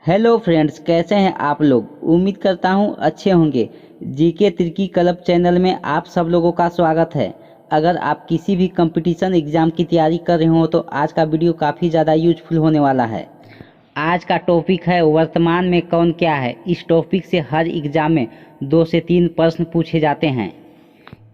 Hello friends, कैसे हैं आप लोग। उम्मीद करता हूं अच्छे होंगे। जीके तिर्की क्लब चैनल में आप सब लोगों का स्वागत है। अगर आप किसी भी कंपटीशन एग्ज़ाम की तैयारी कर रहे हो तो आज का वीडियो काफ़ी ज़्यादा यूजफुल होने वाला है। आज का टॉपिक है वर्तमान में कौन क्या है। इस टॉपिक से हर एग्ज़ाम में 2 से 3 प्रश्न पूछे जाते हैं।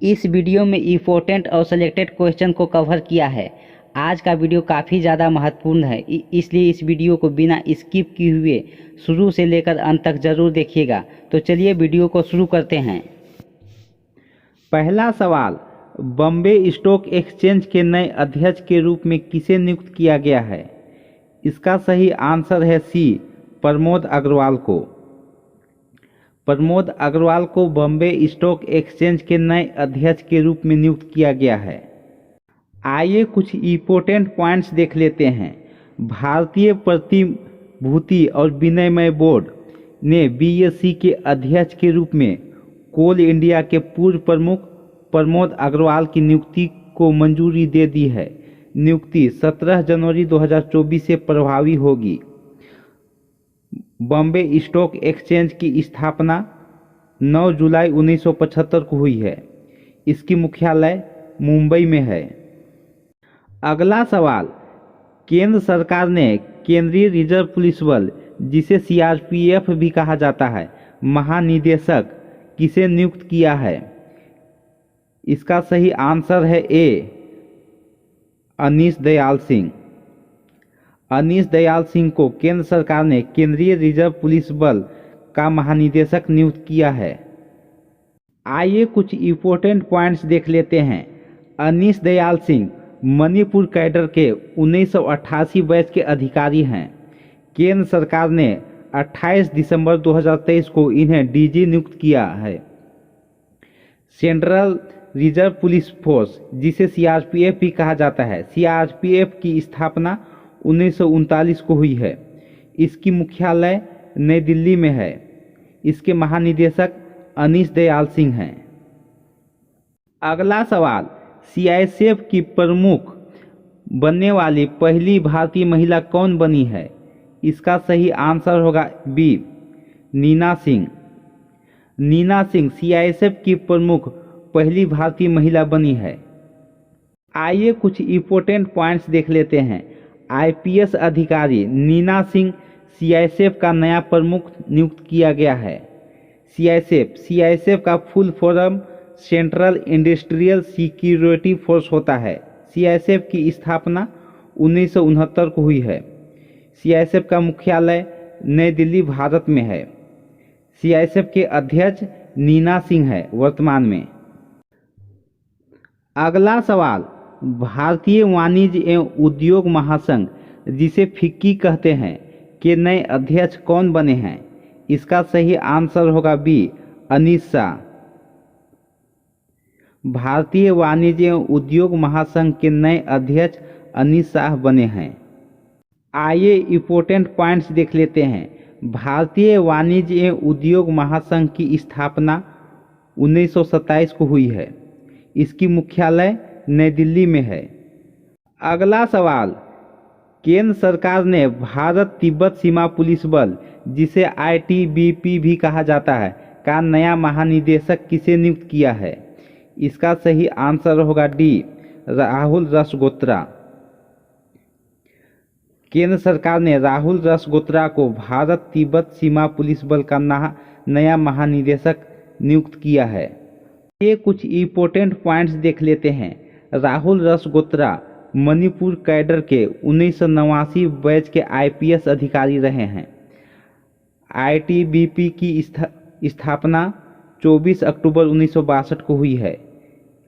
इस वीडियो में इम्पोर्टेंट और सिलेक्टेड क्वेश्चन को कवर किया है। आज का वीडियो काफ़ी ज़्यादा महत्वपूर्ण है, इसलिए इस वीडियो को बिना स्किप किए हुए शुरू से लेकर अंत तक ज़रूर देखिएगा। तो चलिए वीडियो को शुरू करते हैं। पहला सवाल, बॉम्बे स्टॉक एक्सचेंज के नए अध्यक्ष के रूप में किसे नियुक्त किया गया है। इसका सही आंसर है सी, प्रमोद अग्रवाल को। प्रमोद अग्रवाल को बॉम्बे स्टॉक एक्सचेंज के नए अध्यक्ष के रूप में नियुक्त किया गया है। आइए कुछ इम्पोर्टेंट पॉइंट्स देख लेते हैं। भारतीय प्रतिभूति और विनिमय बोर्ड ने बीएसई के अध्यक्ष के रूप में कोल इंडिया के पूर्व प्रमुख प्रमोद अग्रवाल की नियुक्ति को मंजूरी दे दी है। नियुक्ति 17 जनवरी 2024 से प्रभावी होगी। बॉम्बे स्टॉक एक्सचेंज की स्थापना 9 जुलाई 1975 को हुई है। इसकी मुख्यालय मुंबई में है। अगला सवाल, केंद्र सरकार ने केंद्रीय रिजर्व पुलिस बल, जिसे सीआरपीएफ भी कहा जाता है, महानिदेशक किसे नियुक्त किया है। इसका सही आंसर है ए, अनीश दयाल सिंह। अनीश दयाल सिंह को केंद्र सरकार ने केंद्रीय रिजर्व पुलिस बल का महानिदेशक नियुक्त किया है। आइए कुछ इम्पोर्टेंट पॉइंट्स देख लेते हैं। अनीश दयाल सिंह मणिपुर कैडर के 1988 बैच के अधिकारी हैं। केंद्र सरकार ने 28 दिसंबर 2023 को इन्हें डीजी नियुक्त किया है। सेंट्रल रिजर्व पुलिस फोर्स, जिसे सीआरपीएफ भी कहा जाता है, सीआरपीएफ की स्थापना 1939 को हुई है। इसकी मुख्यालय नई दिल्ली में है। इसके महानिदेशक अनीश दयाल सिंह हैं। अगला सवाल, सीआईएसएफ की प्रमुख बनने वाली पहली भारतीय महिला कौन बनी है। इसका सही आंसर होगा बी, नीना सिंह। नीना सिंह सीआईएसएफ की प्रमुख पहली भारतीय महिला बनी है। आइए कुछ इम्पोर्टेंट पॉइंट्स देख लेते हैं। आईपीएस अधिकारी नीना सिंह सीआईएसएफ का नया प्रमुख नियुक्त किया गया है। सीआईएसएफ का full form central industrial security force होता है। सीआईएसएफ की स्थापना 1969 को हुई है। सीआईएसएफ का मुख्यालय नई दिल्ली, भारत में है। सीआईएसएफ के अध्यक्ष नीना सिंह है वर्तमान में। अगला सवाल, भारतीय वाणिज्य एवं उद्योग महासंघ, जिसे फिक्की कहते हैं, के नए अध्यक्ष कौन बने हैं। इसका सही आंसर होगा बी, अनीश शाह। भारतीय वाणिज्य एवं उद्योग महासंघ के नए अध्यक्ष अनीश शाह बने हैं। आइए इम्पोर्टेंट पॉइंट्स देख लेते हैं। भारतीय वाणिज्य एवं उद्योग महासंघ की स्थापना 1927 को हुई है। इसकी मुख्यालय नई दिल्ली में है। अगला सवाल, केंद्र सरकार ने भारत तिब्बत सीमा पुलिस बल, जिसे आईटीबीपी भी कहा जाता है, का नया महानिदेशक किसे नियुक्त किया है। इसका सही आंसर होगा डी, राहुल रसगोत्रा। केंद्र सरकार ने राहुल रसगोत्रा को भारत तिब्बत सीमा पुलिस बल का नया महानिदेशक नियुक्त किया है। ये कुछ इम्पोर्टेंट पॉइंट्स देख लेते हैं। राहुल रसगोत्रा मणिपुर कैडर के 1989 बैच के आईपीएस अधिकारी रहे हैं। आईटीबीपी की स्थापना 24 अक्टूबर 1962 को हुई है।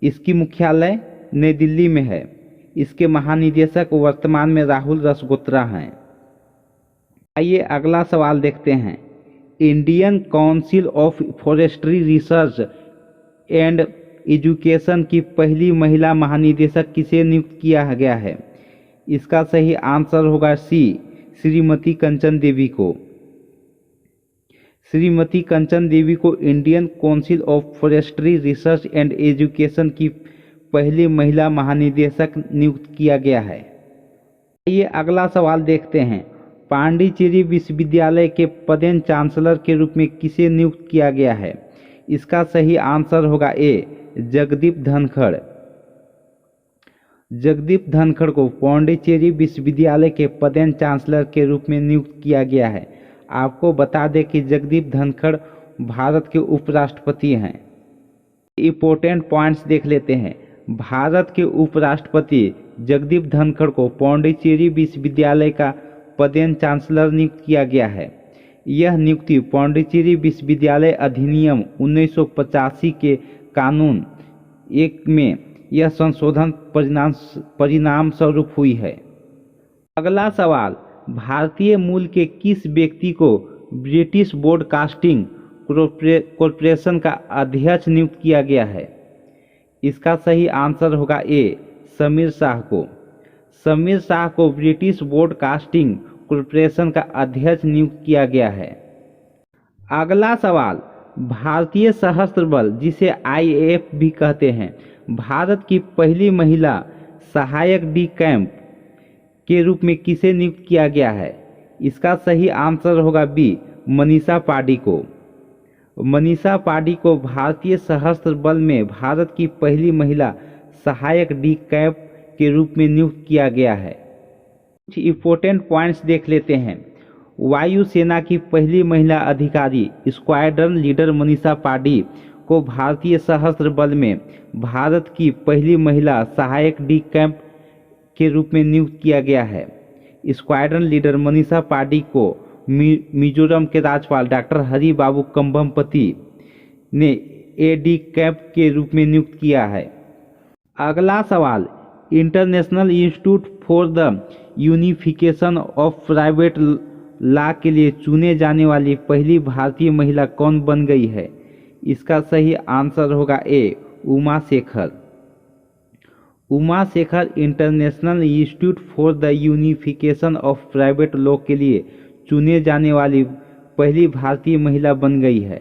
इसकी मुख्यालय नई दिल्ली में है। इसके महानिदेशक वर्तमान में राहुल रसगोत्रा हैं। आइए अगला सवाल देखते हैं। Indian council of forestry research and education की पहली महिला महानिदेशक किसे नियुक्त किया गया है। इसका सही आंसर होगा सी, श्रीमती कंचन देवी को। श्रीमती कंचन देवी को Indian council of forestry research and education की पहली महिला महानिदेशक नियुक्त किया गया है। ये अगला सवाल देखते हैं। पांडिचेरी विश्वविद्यालय के पदेन चांसलर के रूप में किसे नियुक्त किया गया है? इसका सही आंसर होगा ए, जगदीप धनखड़। जगदीप धनखड़ को पांडिचेरी विश्वविद्यालय के पदेन चांसलर के रूप में नियुक्त किया गया है। आपको बता दें कि जगदीप धनखड़ भारत के उपराष्ट्रपति हैं। इम्पोर्टेंट पॉइंट्स देख लेते हैं। भारत के उपराष्ट्रपति जगदीप धनखड़ को पांडिचेरी विश्वविद्यालय का पदेन चांसलर नियुक्त किया गया है। यह नियुक्ति पांडिचेरी विश्वविद्यालय अधिनियम 1985 के कानून 1 में यह संशोधन परिणाम स्वरूप हुई है। अगला सवाल, भारतीय मूल के किस व्यक्ति को ब्रिटिश ब्रॉडकास्टिंग कॉरपोरेशन का अध्यक्ष नियुक्त किया गया है? इसका सही आंसर होगा ए, समीर शाह को। समीर शाह को ब्रिटिश ब्रॉडकास्टिंग कॉरपोरेशन का अध्यक्ष नियुक्त किया गया है। अगला सवाल, भारतीय सशस्त्र बल जिसे IAF भी कहते हैं, भारत की पहली महिला सहायक डी कैंप के रूप में किसे नियुक्त किया गया है? इसका सही आंसर होगा बी, मनीषा पांडे को। मनीषा पांडे को भारतीय सशस्त्र बल में भारत की पहली महिला सहायक डी कैंप के रूप में नियुक्त किया गया है। कुछ इंपॉर्टेंट पॉइंट्स देख लेते हैं। वायुसेना की पहली महिला अधिकारी स्क्वाड्रन लीडर मनीषा पांडे को भारतीय सशस्त्र बल में भारत की पहली महिला सहायक डी कैंप के रूप में नियुक्त किया गया है। स्क्वाड्रन लीडर मनीषा पांडे को मिजोरम के राज्यपाल डॉक्टर हरि बाबू कंभमपति ने AD कैंप के रूप में नियुक्त किया है। अगला सवाल, international Institute for the Unification of Private Law के लिए चुने जाने वाली पहली भारतीय महिला कौन बन गई है? इसका सही आंसर होगा A, Uma Shekhar. Uma Shekhar International Institute for the Unification of Private Law के लिए चुने जाने वाली पहली भारतीय महिला बन गई है।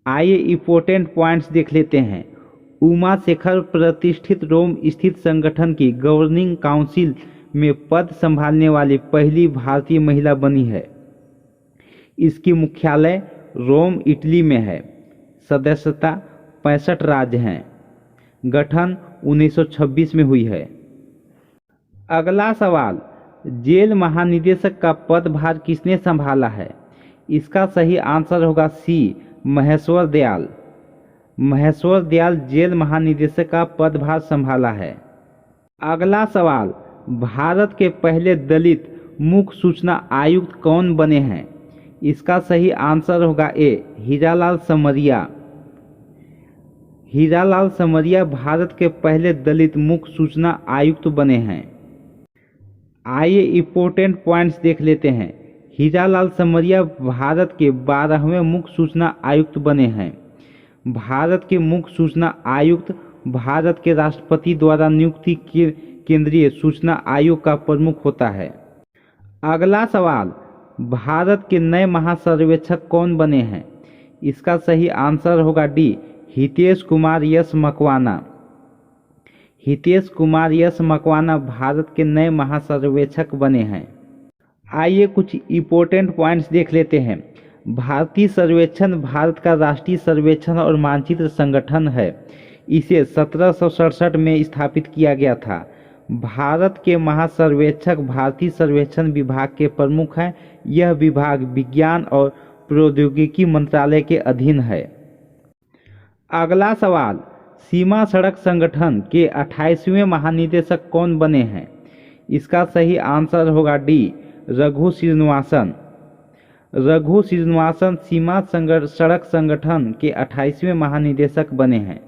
आइए इंपॉर्टेंट पॉइंट्स देख लेते हैं। उमा शेखर प्रतिष्ठित रोम स्थित संगठन की गवर्निंग काउंसिल में पद संभालने वाली पहली भारतीय महिला बनी है। इसकी मुख्यालय रोम, इटली में है। सदस्यता 65 राज्य हैं। गठन 1926 में हुई है। अगला सवाल, जेल महानिदेशक का पदभार किसने संभाला है? इसका सही आंसर होगा सी, महेश्वर दयाल। महेश्वर दयाल जेल महानिदेशक का पदभार संभाला है। अगला सवाल, भारत के पहले दलित मुख्य सूचना आयुक्त कौन बने हैं? इसका सही आंसर होगा ए, हीरालाल समरिया। हीरालाल समरिया भारत के पहले दलित मुख्य सूचना आयुक्त बने हैं। आइए इंपॉर्टेंट पॉइंट्स देख लेते हैं। हीरालाल समरिया भारत के 12वें मुख्य सूचना आयुक्त बने हैं। भारत के मुख्य सूचना आयुक्त भारत के राष्ट्रपति द्वारा नियुक्ति के केंद्रीय सूचना आयोग का प्रमुख होता है। अगला सवाल, भारत के नए महासर्वेक्षक कौन बने हैं? इसका सही आंसर होगा D, Hitesh Kumar yes Makwana. Hitesh Kumar yes Makwana Bharat के नए महासर्वेक्षक बने हैं। आइए कुछ इंपॉर्टेंट पॉइंट्स देख लेते हैं। भारतीय सर्वेक्षण भारत का राष्ट्रीय सर्वेक्षण और मानचित्र संगठन है। इसे 1767 में स्थापित किया गया था। भारत के महासर्वेक्षक भारतीय सर्वेक्षण विभाग के प्रमुख हैं। यह विभाग विज्ञान और प्रौद्योगिकी मंत्रालय के अधीन है। अगला सवाल, सीमा सड़क संगठन के 28वें महानिदेशक कौन बने हैं? इसका सही आंसर होगा डी, रघु श्रीनिवासन। रघु श्रीनिवासन सीमा सड़क संगठन के 28वें महानिदेशक बने हैं।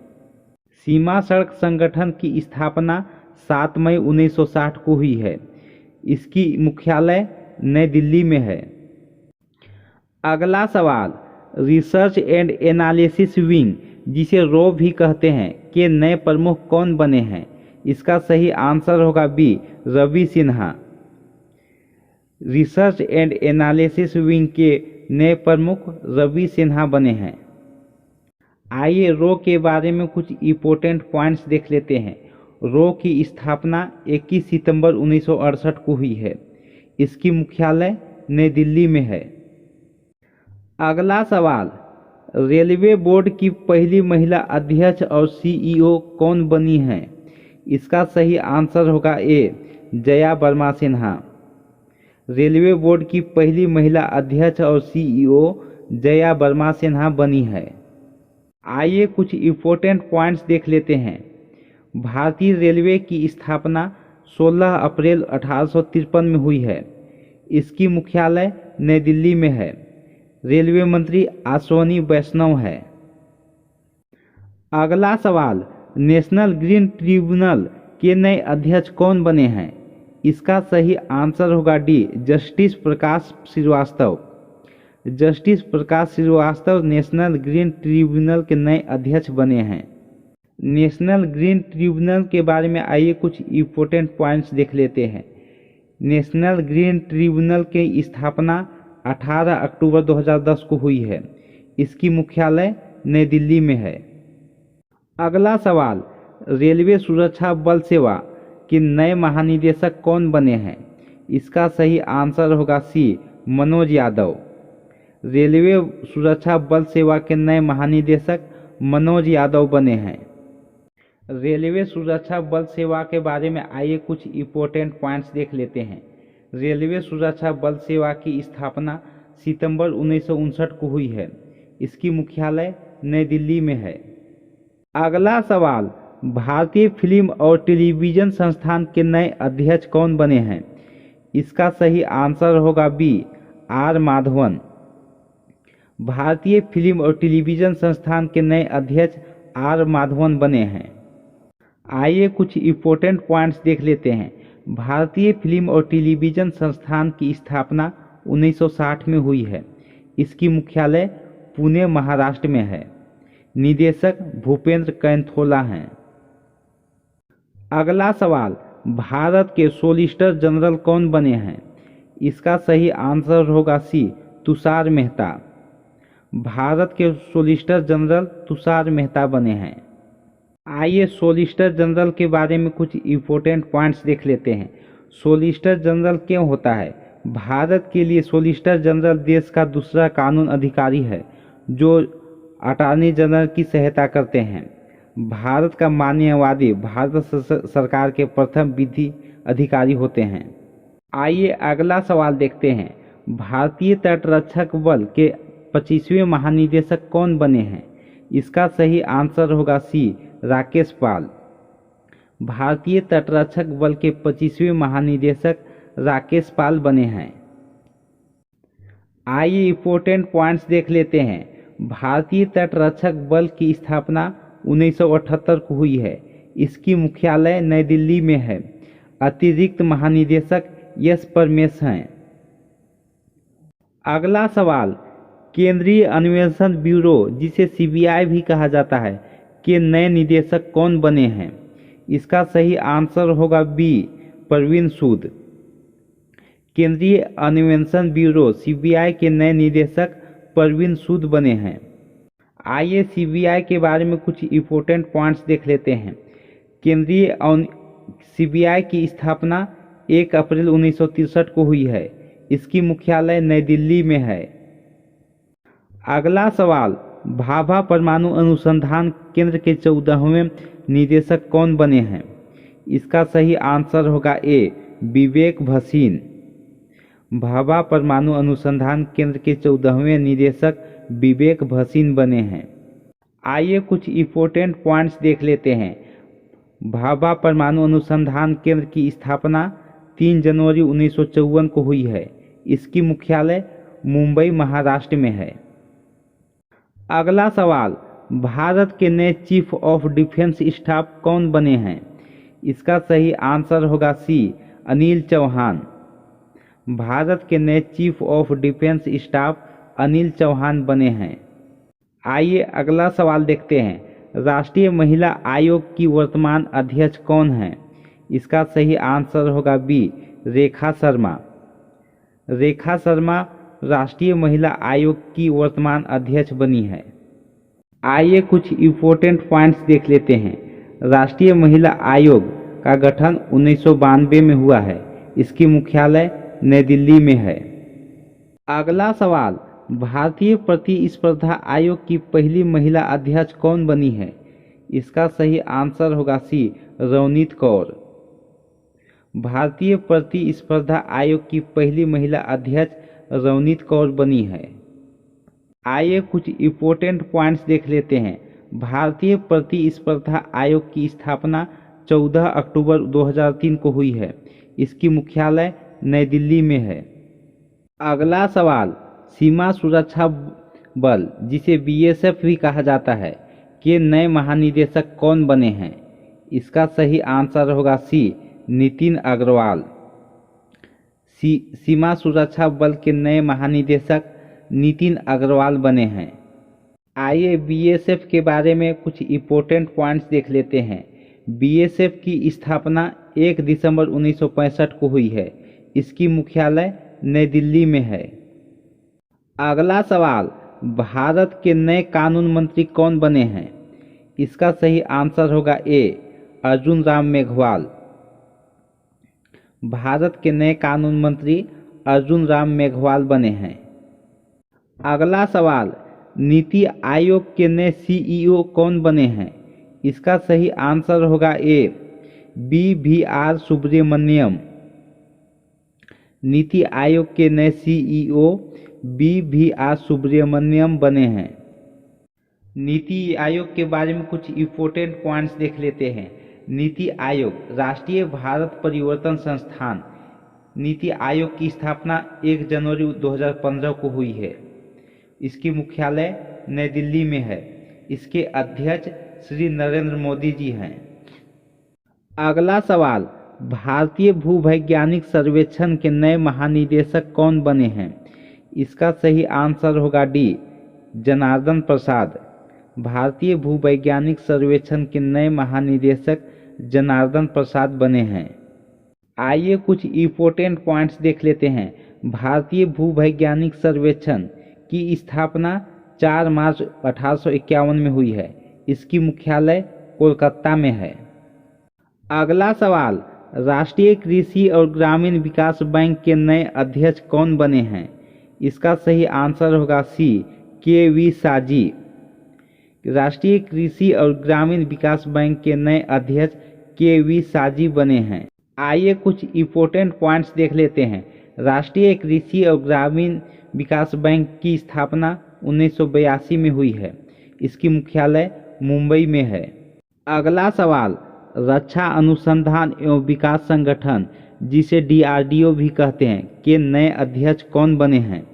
सीमा सड़क संगठन की स्थापना 7 मई 1960 को हुई है। इसकी मुख्यालय नई दिल्ली में है। अगला सवाल, रिसर्च एंड एनालिसिस विंग जिसे रॉ भी कहते हैं के नए प्रमुख कौन बने हैं? इसका सही आंसर होगा B, Ravi Sinha. Research and analysis wing के नए प्रमुख रवि सिन्हा बने हैं। आइए रॉ के बारे में कुछ इंपॉर्टेंट पॉइंट्स देख लेते हैं। रॉ की स्थापना 21 सितंबर 1968 को हुई है। इसकी मुख्यालय नई दिल्ली में है। अगला सवाल, रेलवे बोर्ड की पहली महिला अध्यक्ष और सीईओ कौन बनी हैं? इसका सही आंसर होगा ए, जया वर्मा सिन्हा। रेलवे बोर्ड की पहली महिला अध्यक्ष और सीईओ जया वर्मा सिन्हा बनी है। आइए कुछ इम्पोर्टेंट पॉइंट्स देख लेते हैं। भारतीय रेलवे की स्थापना 16 अप्रैल 1853 में हुई है। इसकी मुख्यालय नई दिल्ली में है। रेलवे मंत्री अश्वनी वैष्णव है। अगला सवाल, नेशनल ग्रीन ट्रिब्यूनल के नए अध्यक्ष कौन बने हैं? इसका सही आंसर होगा डी, जस्टिस प्रकाश श्रीवास्तव। जस्टिस प्रकाश श्रीवास्तव नेशनल ग्रीन ट्रिब्यूनल के नए अध्यक्ष बने हैं। नेशनल ग्रीन ट्रिब्यूनल के बारे में आइए कुछ इम्पोर्टेंट पॉइंट्स देख लेते हैं। नेशनल ग्रीन ट्रिब्यूनल की स्थापना 18 अक्टूबर 2010 को हुई है। इसकी मुख्यालय नई दिल्ली में है। अगला सवाल, रेलवे सुरक्षा बल सेवा के नए महानिदेशक कौन बने हैं? इसका सही आंसर होगा सी, मनोज यादव। रेलवे सुरक्षा बल सेवा के नए महानिदेशक मनोज यादव बने हैं। रेलवे सुरक्षा बल सेवा के बारे में आइए कुछ इम्पोर्टेंट पॉइंट्स देख लेते हैं। रेलवे सुरक्षा बल सेवा की स्थापना सितंबर 1959 को हुई है। इसकी मुख्यालय नई दिल्ली में है। अगला सवाल, भारतीय फिल्म और टेलीविज़न संस्थान के नए अध्यक्ष कौन बने हैं? इसका सही आंसर होगा बी, आर माधवन। भारतीय फिल्म और टेलीविज़न संस्थान के नए अध्यक्ष आर माधवन बने हैं। आइए कुछ इम्पोर्टेंट पॉइंट्स देख लेते हैं। भारतीय फिल्म और टेलीविज़न संस्थान की स्थापना 1960 में हुई है। इसकी मुख्यालय पुणे महाराष्ट्र में है। निदेशक भूपेंद्र कैंथोला हैं। अगला सवाल, भारत के सॉलिसिटर जनरल कौन बने हैं? इसका सही आंसर होगा सी, तुषार मेहता। भारत के सॉलिसिटर जनरल तुषार मेहता बने हैं। आइए सॉलिसिटर जनरल के बारे में कुछ इम्पोर्टेंट पॉइंट्स देख लेते हैं। सॉलिसिटर जनरल क्यों होता है? भारत के लिए सॉलिसिटर जनरल देश का दूसरा कानून अधिकारी है जो अटॉर्नी जनरल की सहायता करते हैं। भारत का मान्यवादी भारत सरकार के प्रथम विधि अधिकारी होते हैं। आइए अगला सवाल देखते हैं। भारतीय तटरक्षक बल के 25वें महानिदेशक कौन बने हैं? इसका सही आंसर होगा सी, राकेश पाल। भारतीय तटरक्षक बल के 25वें महानिदेशक राकेश पाल बने हैं। आइए इम्पोर्टेंट पॉइंट्स देख लेते हैं। भारतीय तटरक्षक बल की स्थापना 1978 को हुई है। इसकी मुख्यालय नई दिल्ली में है। अतिरिक्त महानिदेशक एस परमेश हैं। अगला सवाल, केंद्रीय अन्वेषण ब्यूरो जिसे सीबीआई भी कहा जाता है के नए निदेशक कौन बने हैं? इसका सही आंसर होगा बी, परवीन सूद। केंद्रीय अन्वेषण ब्यूरो सीबीआई के नए निदेशक परवीन सूद बने हैं। आइए सीबीआई के बारे में कुछ इम्पोर्टेंट पॉइंट्स देख लेते हैं। केंद्रीय सीबीआई की स्थापना 1 अप्रैल 1963 को हुई है। इसकी मुख्यालय नई दिल्ली में है। अगला सवाल, भाभा परमाणु अनुसंधान केंद्र के 14वें निदेशक कौन बने हैं? इसका सही आंसर होगा ए, विवेक भसीन। भाभा परमाणु अनुसंधान केंद्र के 14वें निदेशक विवेक भसीन बने हैं। आइए कुछ इम्पोर्टेंट पॉइंट्स देख लेते हैं। भाभा परमाणु अनुसंधान केंद्र की स्थापना 3 जनवरी 1954 को हुई है। इसकी मुख्यालय मुंबई महाराष्ट्र में है। अगला सवाल, भारत के नए चीफ ऑफ डिफेंस स्टाफ कौन बने हैं? इसका सही आंसर होगा सी, अनिल चौहान। भारत के नए chief of defence staff Anil Chauhan बने हैं। आइए अगला सवाल देखते हैं। राष्ट्रीय महिला आयोग की वर्तमान अध्यक्ष कौन हैं? इसका सही आंसर होगा बी, रेखा शर्मा। रेखा शर्मा राष्ट्रीय महिला आयोग की वर्तमान अध्यक्ष बनी है। आइए कुछ इम्पोर्टेंट पॉइंट्स देख लेते हैं। राष्ट्रीय महिला आयोग का गठन 1992 में हुआ है। इसकी मुख्यालय नई दिल्ली में है। अगला सवाल, भारतीय प्रतिस्पर्धा आयोग की पहली महिला अध्यक्ष कौन बनी है? इसका सही आंसर होगा सी, रवनीत कौर। भारतीय प्रतिस्पर्धा आयोग की पहली महिला अध्यक्ष रवनीत कौर बनी है। आइए कुछ इम्पोर्टेंट पॉइंट्स देख लेते हैं। भारतीय प्रतिस्पर्धा आयोग की स्थापना 14 अक्टूबर 2003 को हुई है। इसकी मुख्यालय नई दिल्ली में है। अगला सवाल, सीमा सुरक्षा बल जिसे बीएसएफ भी कहा जाता है के नए महानिदेशक कौन बने हैं? इसका सही आंसर होगा सी, नितिन अग्रवाल। सीमा सुरक्षा बल के नए महानिदेशक नितिन अग्रवाल बने हैं। आइए बीएसएफ के बारे में कुछ इम्पोर्टेंट पॉइंट्स देख लेते हैं। बीएसएफ की स्थापना 1 दिसंबर 1965 को हुई है। इसकी मुख्यालय नई दिल्ली में है। अगला सवाल, भारत के नए कानून मंत्री कौन बने हैं? इसका सही आंसर होगा ए, अर्जुन राम मेघवाल। भारत के नए कानून मंत्री अर्जुन राम मेघवाल बने हैं। अगला सवाल, नीति आयोग के नए सीईओ कौन बने हैं? इसका सही आंसर होगा ए, BVR सुब्रमण्यम। नीति आयोग के नए सीईओ BVR सुब्रमण्यम बने हैं। नीति आयोग के बारे में कुछ इम्पोर्टेंट पॉइंट्स देख लेते हैं। नीति आयोग राष्ट्रीय भारत परिवर्तन संस्थान। नीति आयोग की स्थापना 1 जनवरी 2015 को हुई है। इसकी मुख्यालय नई दिल्ली में है। इसके अध्यक्ष श्री नरेंद्र मोदी जी हैं। अगला सवाल, भारतीय भूवैज्ञानिक सर्वेक्षण के नए महानिदेशक कौन बने हैं? इसका सही आंसर होगा डी, जनार्दन प्रसाद। भारतीय भूवैज्ञानिक सर्वेक्षण के नए महानिदेशक जनार्दन प्रसाद बने हैं। आइए कुछ इम्पोर्टेंट पॉइंट्स देख लेते हैं। भारतीय भूवैज्ञानिक सर्वेक्षण की स्थापना 4 मार्च 1851 में हुई है। इसकी मुख्यालय कोलकाता में है। अगला सवाल, राष्ट्रीय कृषि और ग्रामीण विकास बैंक के नए अध्यक्ष कौन बने हैं? इसका सही आंसर होगा सी, KV साजी। राष्ट्रीय कृषि और ग्रामीण विकास बैंक के नए अध्यक्ष KV साजी बने हैं। आइए कुछ इम्पोर्टेंट पॉइंट्स देख लेते हैं। राष्ट्रीय कृषि और ग्रामीण विकास बैंक की स्थापना 1982 में हुई है। इसकी मुख्यालय मुंबई में है। अगला सवाल, रक्षा अनुसंधान एवं विकास संगठन जिसे DRDO भी कहते हैं के नए अध्यक्ष कौन बने हैं?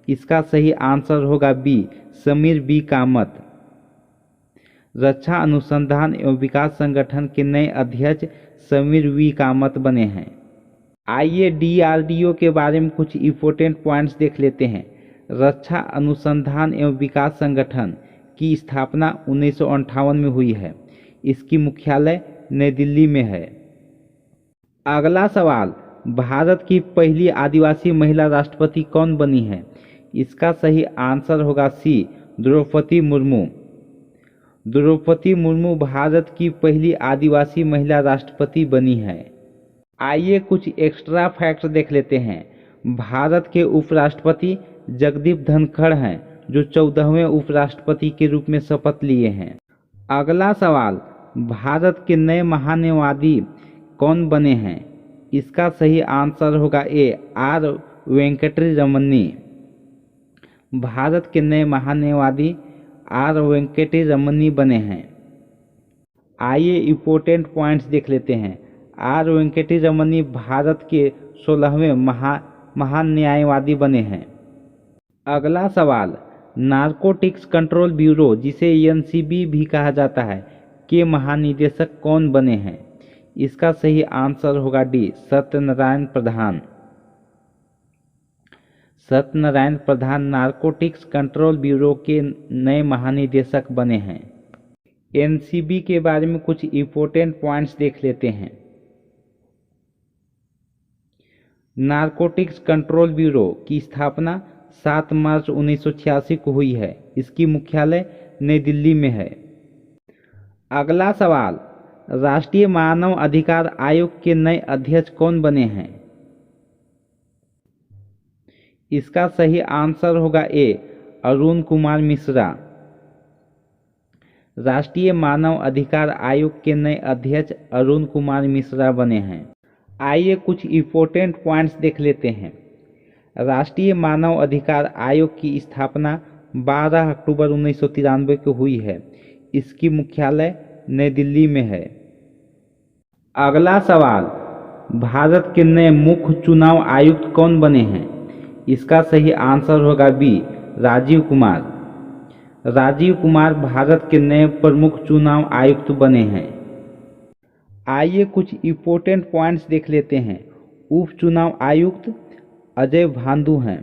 इसका सही आंसर होगा बी, समीर बी कामत। रक्षा अनुसंधान एवं विकास संगठन के नए अध्यक्ष समीर वी कामत बने हैं। आइए DRDO के बारे में कुछ इम्पोर्टेंट पॉइंट्स देख लेते हैं। रक्षा अनुसंधान एवं विकास संगठन की स्थापना 1958 में हुई है। इसकी मुख्यालय नई दिल्ली में है। अगला सवाल, भारत की पहली आदिवासी महिला राष्ट्रपति कौन बनी है? इसका सही आंसर होगा सी, द्रौपदी मुर्मू। द्रौपदी मुर्मू भारत की पहली आदिवासी महिला राष्ट्रपति बनी है। आइए कुछ एक्स्ट्रा फैक्ट देख लेते हैं। भारत के उपराष्ट्रपति जगदीप धनखड़ हैं, जो 14वें उपराष्ट्रपति के रूप में शपथ लिए हैं। अगला सवाल, भारत के नए महान्यायवादी कौन बने हैं? इसका सही आंसर होगा ए, R वेंकटरमणी। भारत के नए महान्यायवादी R वेंकटरमणी बने हैं। आइए इम्पोर्टेंट पॉइंट्स देख लेते हैं। R वेंकटरमणी भारत के 16वें महान न्यायवादी बने हैं। अगला सवाल, नारकोटिक्स कंट्रोल ब्यूरो जिसे NCB भी कहा जाता है के महानिदेशक कौन बने हैं? इसका सही आंसर होगा डी, सत्यनारायण प्रधान। सत्यनारायण प्रधान नारकोटिक्स कंट्रोल ब्यूरो के नए महानिदेशक बने हैं। NCB के बारे में कुछ इम्पोर्टेंट पॉइंट्स देख लेते हैं। नारकोटिक्स कंट्रोल ब्यूरो की स्थापना 7 मार्च 1986 को हुई है। इसकी मुख्यालय नई दिल्ली में है। अगला सवाल, राष्ट्रीय मानव अधिकार आयोग के नए अध्यक्ष कौन बने हैं? इसका सही आंसर होगा ए, अरुण कुमार मिश्रा। राष्ट्रीय मानव अधिकार आयोग के नए अध्यक्ष अरुण कुमार मिश्रा बने हैं। आइए कुछ इम्पोर्टेंट पॉइंट्स देख लेते हैं। राष्ट्रीय मानव अधिकार आयोग की स्थापना 12 अक्टूबर 1993 को हुई है। इसकी मुख्यालय नई दिल्ली में है। अगला सवाल, भारत के नए मुख्य चुनाव आयुक्त कौन बने हैं? इसका सही आंसर होगा बी, राजीव कुमार। राजीव कुमार भारत के नए प्रमुख चुनाव आयुक्त बने हैं। आइए कुछ इम्पोर्टेंट पॉइंट्स देख लेते हैं। उप चुनाव आयुक्त अजय भांदु हैं।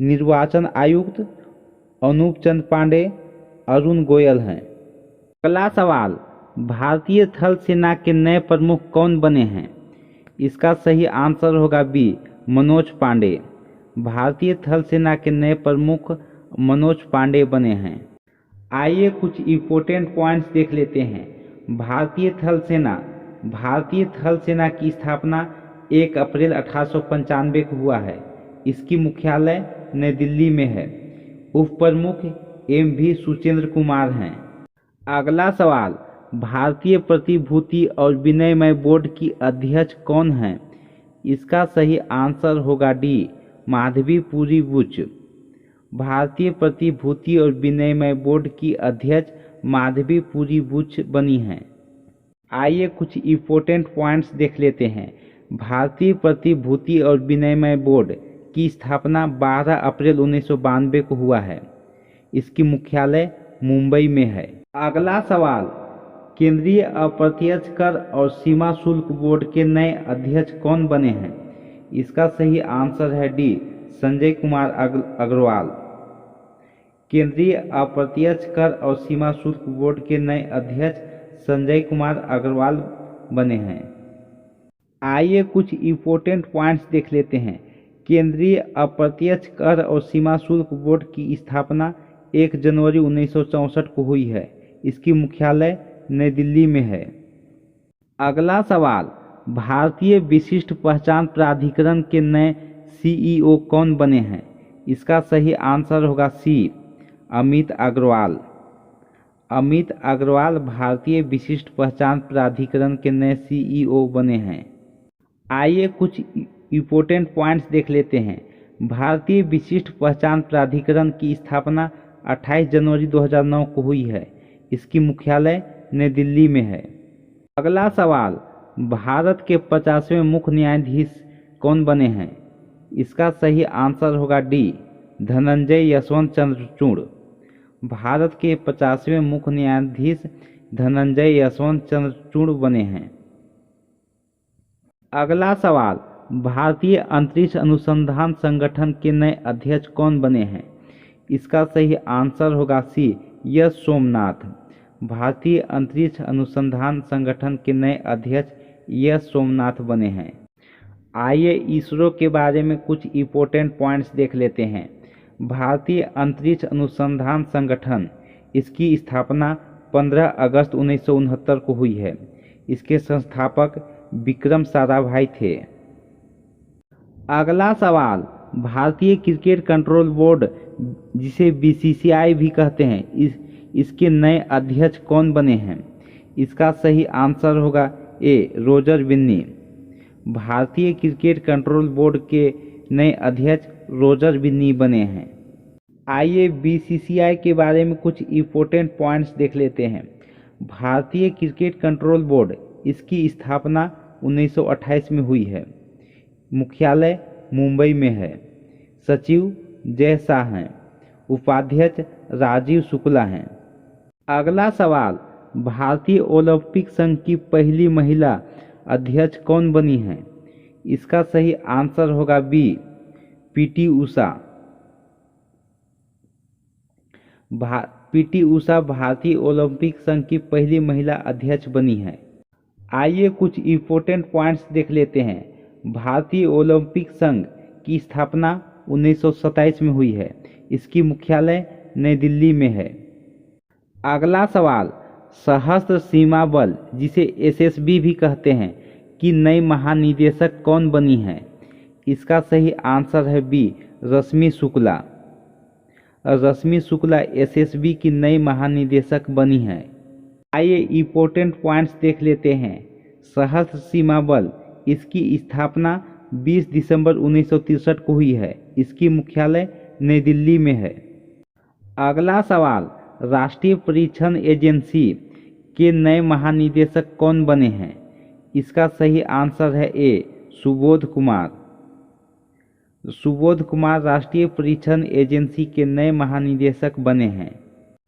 निर्वाचन आयुक्त अनूप चंद पांडे, अरुण गोयल हैं। अगला सवाल, भारतीय थल सेना के नए प्रमुख कौन बने हैं? इसका सही आंसर होगा बी, मनोज पांडे। भारतीय थल सेना के नए प्रमुख मनोज पांडे बने हैं। आइए कुछ इम्पोर्टेंट पॉइंट्स देख लेते हैं। भारतीय थल सेना की स्थापना 1 अप्रैल 1895 को हुआ है। इसकी मुख्यालय नई दिल्ली में है। उप प्रमुख एम.वी. सुचेंद्र कुमार हैं। अगला सवाल, भारतीय प्रतिभूति और विनिमय बोर्ड की अध्यक्ष कौन हैं? इसका सही आंसर होगा डी, माधवी पुरी बुच। भारतीय प्रतिभूति और विनिमय बोर्ड की अध्यक्ष माधवी पुरी बुच बनी हैं। आइए कुछ इम्पोर्टेंट पॉइंट्स देख लेते हैं। भारतीय प्रतिभूति और विनिमय बोर्ड की स्थापना 12 अप्रैल 1992 को हुआ है। इसकी मुख्यालय मुंबई में है। अगला सवाल, केंद्रीय अप्रत्यक्ष कर और सीमा शुल्क बोर्ड के नए अध्यक्ष कौन बने हैं? इसका सही आंसर है डी, संजय कुमार अग्रवाल। केंद्रीय अप्रत्यक्ष कर और सीमा शुल्क बोर्ड के नए अध्यक्ष संजय कुमार अग्रवाल बने हैं। आइए कुछ इम्पोर्टेंट पॉइंट्स देख लेते हैं। केंद्रीय अप्रत्यक्ष कर और सीमा शुल्क बोर्ड की स्थापना 1 जनवरी 1964 को हुई है। इसकी मुख्यालय नई दिल्ली में है। अगला सवाल, भारतीय विशिष्ट पहचान प्राधिकरण के नए सीईओ कौन बने हैं? इसका सही आंसर होगा सी, अमित अग्रवाल। अमित अग्रवाल भारतीय विशिष्ट पहचान प्राधिकरण के नए सीईओ बने हैं। आइए कुछ इम्पोर्टेंट पॉइंट्स देख लेते हैं। भारतीय विशिष्ट पहचान प्राधिकरण की स्थापना 28 जनवरी 2009 को हुई है। इसकी मुख्यालय नई दिल्ली में है। अगला सवाल, भारत के 50वें मुख्य न्यायाधीश कौन बने हैं? इसका सही आंसर होगा डी, धनंजय यशवंत चंद्रचूड़। भारत के 50वें मुख्य न्यायाधीश धनंजय यशवंत चंद्रचूड़ बने हैं। अगला सवाल, भारतीय अंतरिक्ष अनुसंधान संगठन के नए अध्यक्ष कौन बने हैं? इसका सही आंसर होगा सी, एस सोमनाथ। भारतीय अंतरिक्ष अनुसंधान संगठन के नए अध्यक्ष एस सोमनाथ बने हैं। आइए इसरो के बारे में कुछ इम्पोर्टेंट पॉइंट्स देख लेते हैं। भारतीय अंतरिक्ष अनुसंधान संगठन, इसकी स्थापना 15 अगस्त 1969 को हुई है। इसके संस्थापक विक्रम साराभाई थे। अगला सवाल, भारतीय क्रिकेट कंट्रोल बोर्ड जिसे बीसीसीआई भी कहते हैं, इसके नए अध्यक्ष कौन बने हैं? इसका सही आंसर होगा ए, रोजर बिन्नी। भारतीय क्रिकेट कंट्रोल बोर्ड के नए अध्यक्ष रोजर बिन्नी बने हैं। आइए बीसीसीआई के बारे में कुछ इम्पोर्टेंट पॉइंट्स देख लेते हैं। भारतीय क्रिकेट कंट्रोल बोर्ड, इसकी स्थापना 1928 में हुई है। मुख्यालय मुंबई में है। सचिव जय शाह हैं। उपाध्यक्ष राजीव शुक्ला हैं। अगला सवाल, भारतीय ओलंपिक संघ की पहली महिला अध्यक्ष कौन बनी हैं? इसका सही आंसर होगा B, PT Usha. PT Usha भारतीय ओलंपिक संघ की पहली महिला अध्यक्ष बनी है। आइए कुछ इम्पोर्टेंट पॉइंट्स देख लेते हैं। भारतीय ओलंपिक संघ की स्थापना 1927 में हुई है। इसकी मुख्यालय नई दिल्ली में है। अगला सवाल, सशस्त्र सीमा बल जिसे एसएसबी भी कहते हैं की नई महानिदेशक कौन बनी है? इसका सही आंसर है बी, रश्मि शुक्ला। रश्मि शुक्ला एसएसबी की नई महानिदेशक बनी है। आइए इम्पोर्टेंट पॉइंट्स देख लेते हैं। सशस्त्र सीमा बल, इसकी स्थापना 20 दिसंबर 1963 को हुई है। इसकी मुख्यालय नई दिल्ली में है। अगला सवाल, राष्ट्रीय परीक्षण एजेंसी के नए महानिदेशक कौन बने हैं? इसका सही आंसर है ए, सुबोध कुमार। सुबोध कुमार राष्ट्रीय परीक्षण एजेंसी के नए महानिदेशक बने हैं।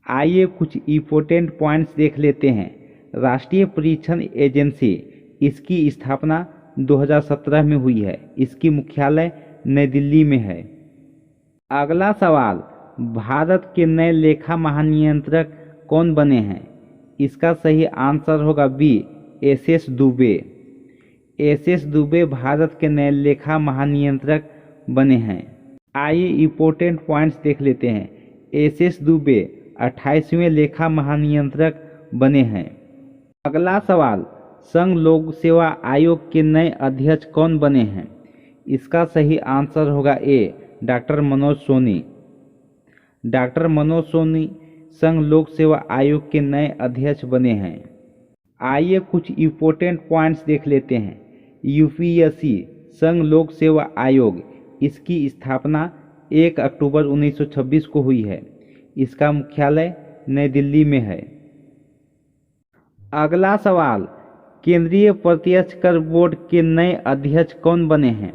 आइए कुछ इम्पोर्टेंट पॉइंट्स देख लेते हैं। राष्ट्रीय परीक्षण एजेंसी, इसकी स्थापना 2017 में हुई है। इसकी मुख्यालय नई दिल्ली में है। अगला सवाल, भारत के नए लेखा महानियंत्रक कौन बने हैं? इसका सही आंसर होगा B, S S. Dubey. S S. Dubey Bharat के नए लेखा महानियंत्रक बने हैं। आइए इम्पोर्टेंट पॉइंट्स देख लेते हैं। एस.एस. दुबे 28वें लेखा महानियंत्रक बने हैं। अगला सवाल, संघ लोक सेवा आयोग के नए अध्यक्ष कौन बने हैं? इसका सही आंसर होगा ए, डॉक्टर मनोज सोनी। डॉक्टर मनोज सोनी संघ लोक सेवा आयोग के नए अध्यक्ष बने हैं। आइए कुछ इम्पोर्टेंट पॉइंट्स देख लेते हैं। यूपीएससी संघ लोक सेवा आयोग, इसकी स्थापना 1 अक्टूबर 1926 को हुई है। इसका मुख्यालय नई दिल्ली में है। अगला सवाल, केंद्रीय प्रत्यक्ष कर बोर्ड के नए अध्यक्ष कौन बने हैं?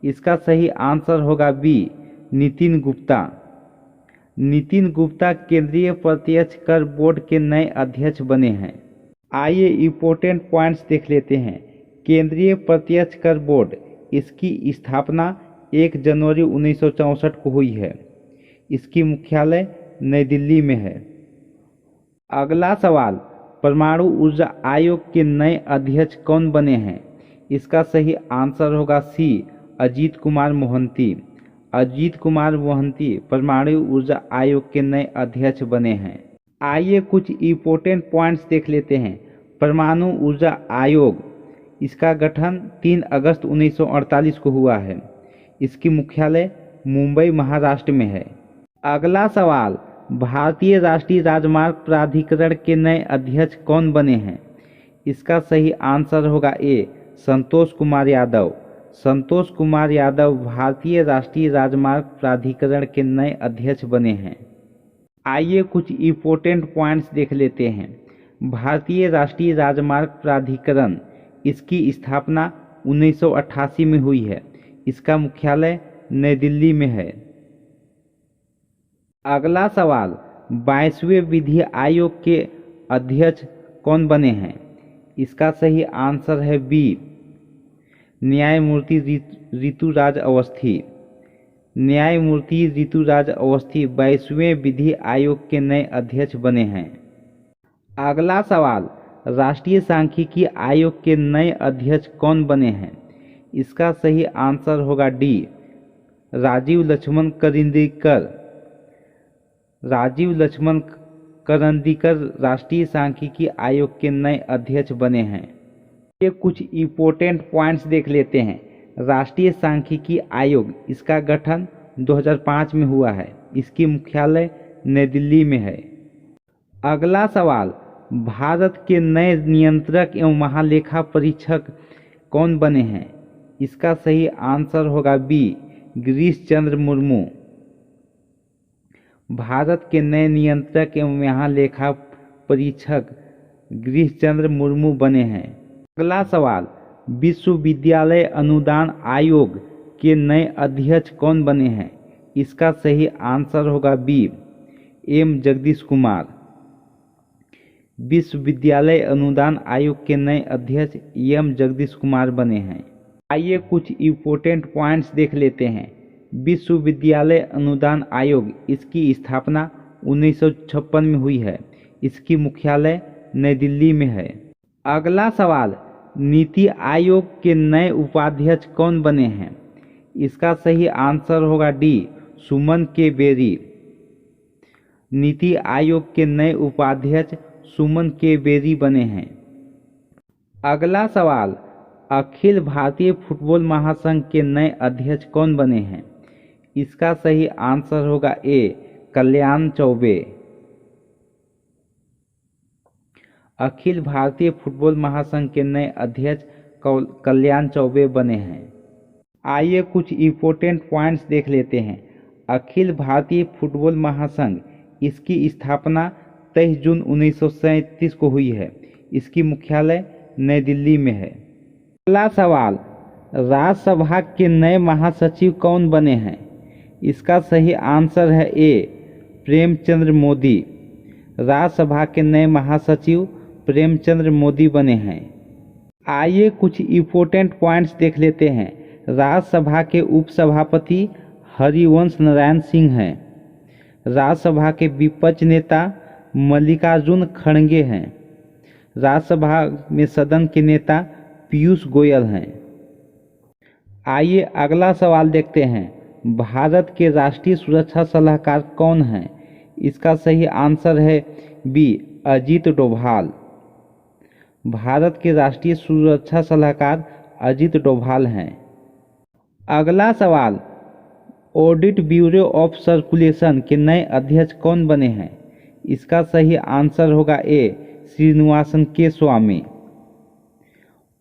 इसका सही आंसर होगा बी, नितिन गुप्ता। नितिन गुप्ता केंद्रीय प्रत्यक्ष कर बोर्ड के नए अध्यक्ष बने हैं। आइए इम्पोर्टेंट पॉइंट्स देख लेते हैं। केंद्रीय प्रत्यक्ष कर बोर्ड, इसकी स्थापना 1 जनवरी 1964 को हुई है। इसकी मुख्यालय नई दिल्ली में है। अगला सवाल, परमाणु ऊर्जा आयोग के नए अध्यक्ष कौन बने हैं? इसका सही आंसर होगा सी, अजीत कुमार मोहंती। अजीत कुमार मोहंती परमाणु ऊर्जा आयोग के नए अध्यक्ष बने हैं। आइए कुछ इम्पोर्टेंट पॉइंट्स देख लेते हैं। परमाणु ऊर्जा आयोग, इसका गठन 3 अगस्त 1948 को हुआ है। इसकी मुख्यालय मुंबई महाराष्ट्र में है। अगला सवाल, भारतीय राष्ट्रीय राजमार्ग प्राधिकरण के नए अध्यक्ष कौन बने हैं? इसका सही आंसर होगा ए, संतोष कुमार यादव। संतोष कुमार यादव भारतीय राष्ट्रीय राजमार्ग प्राधिकरण के नए अध्यक्ष बने हैं। आइए कुछ इम्पोर्टेंट पॉइंट्स देख लेते हैं। भारतीय राष्ट्रीय राजमार्ग प्राधिकरण, इसकी स्थापना 1988 में हुई है। इसका मुख्यालय नई दिल्ली में है। अगला सवाल, 22वें विधि आयोग के अध्यक्ष कौन बने हैं? इसका सही आंसर है बी, न्यायमूर्ति ऋतुराज अवस्थी। न्यायमूर्ति ऋतुराज अवस्थी 22वें विधि आयोग के नए अध्यक्ष बने हैं। अगला सवाल, राष्ट्रीय सांख्यिकी आयोग के नए अध्यक्ष कौन बने हैं? इसका सही आंसर होगा डी, राजीव लक्ष्मण करंदीकर। राजीव लक्ष्मण करंदीकर राष्ट्रीय सांख्यिकी आयोग के नए अध्यक्ष बने हैं। ये कुछ इम्पोर्टेंट पॉइंट्स देख लेते हैं। राष्ट्रीय सांख्यिकी आयोग, इसका गठन 2005 में हुआ है। इसकी मुख्यालय नई दिल्ली में है। अगला सवाल, भारत के नए नियंत्रक एवं महालेखा परीक्षक कौन बने हैं? इसका सही आंसर होगा बी, गिरीश चंद्र मुर्मू। भारत के नए नियंत्रक एवं महालेखा परीक्षक गिरीश चंद्र मुर्मू बने हैं। अगला सवाल, विश्वविद्यालय अनुदान आयोग के नए अध्यक्ष कौन बने हैं? इसका सही आंसर होगा बी, एम जगदीश कुमार। विश्वविद्यालय अनुदान आयोग के नए अध्यक्ष एम जगदीश कुमार बने हैं। आइए कुछ इम्पोर्टेंट पॉइंट्स देख लेते हैं। विश्वविद्यालय अनुदान आयोग, इसकी स्थापना 1956 में हुई है। इसकी मुख्यालय नई दिल्ली में है। अगला सवाल, नीति आयोग के नए उपाध्यक्ष कौन बने हैं? इसका सही आंसर होगा डी, सुमन के बेरी। नीति आयोग के नए उपाध्यक्ष सुमन के बेरी बने हैं। अगला सवाल, अखिल भारतीय फुटबॉल महासंघ के नए अध्यक्ष कौन बने हैं? इसका सही आंसर होगा ए कल्याण चौबे। अखिल भारतीय फुटबॉल महासंघ के नए अध्यक्ष कल्याण चौबे बने हैं। आइए कुछ इम्पोर्टेंट पॉइंट्स देख लेते हैं। अखिल भारतीय फुटबॉल महासंघ, इसकी स्थापना 23 जून 1937 को हुई है। इसकी मुख्यालय नई दिल्ली में है। अगला सवाल, राज्यसभा के नए महासचिव कौन बने हैं? इसका सही आंसर है ए प्रेमचंद्र मोदी। राज्यसभा के नए महासचिव प्रेमचंद्र मोदी बने हैं। आइए कुछ इम्पोर्टेंट पॉइंट्स देख लेते हैं। राज्यसभा के उपसभापति हरिवंश नारायण सिंह हैं। राज्यसभा के विपक्ष नेता मल्लिकार्जुन खड़गे हैं। राज्यसभा में सदन के नेता पीयूष गोयल हैं। आइए अगला सवाल देखते हैं। भारत के राष्ट्रीय सुरक्षा सलाहकार कौन हैं? इसका सही आंसर है बी अजीत डोभाल। भारत के राष्ट्रीय सुरक्षा सलाहकार अजीत डोभाल हैं। अगला सवाल, ऑडिट ब्यूरो ऑफ सर्कुलेशन के नए अध्यक्ष कौन बने हैं? इसका सही आंसर होगा ए श्रीनिवासन के स्वामी।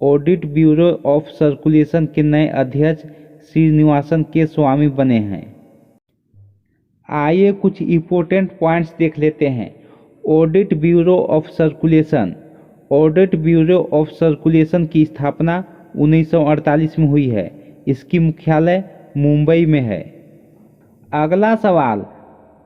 ऑडिट ब्यूरो ऑफ सर्कुलेशन के नए अध्यक्ष श्रीनिवासन के स्वामी बने हैं। आइए कुछ इम्पोर्टेंट पॉइंट्स देख लेते हैं। Audit bureau of circulation, audit bureau of circulation की स्थापना 1948 में हुई है। इसकी मुख्यालय मुंबई में है। अगला सवाल,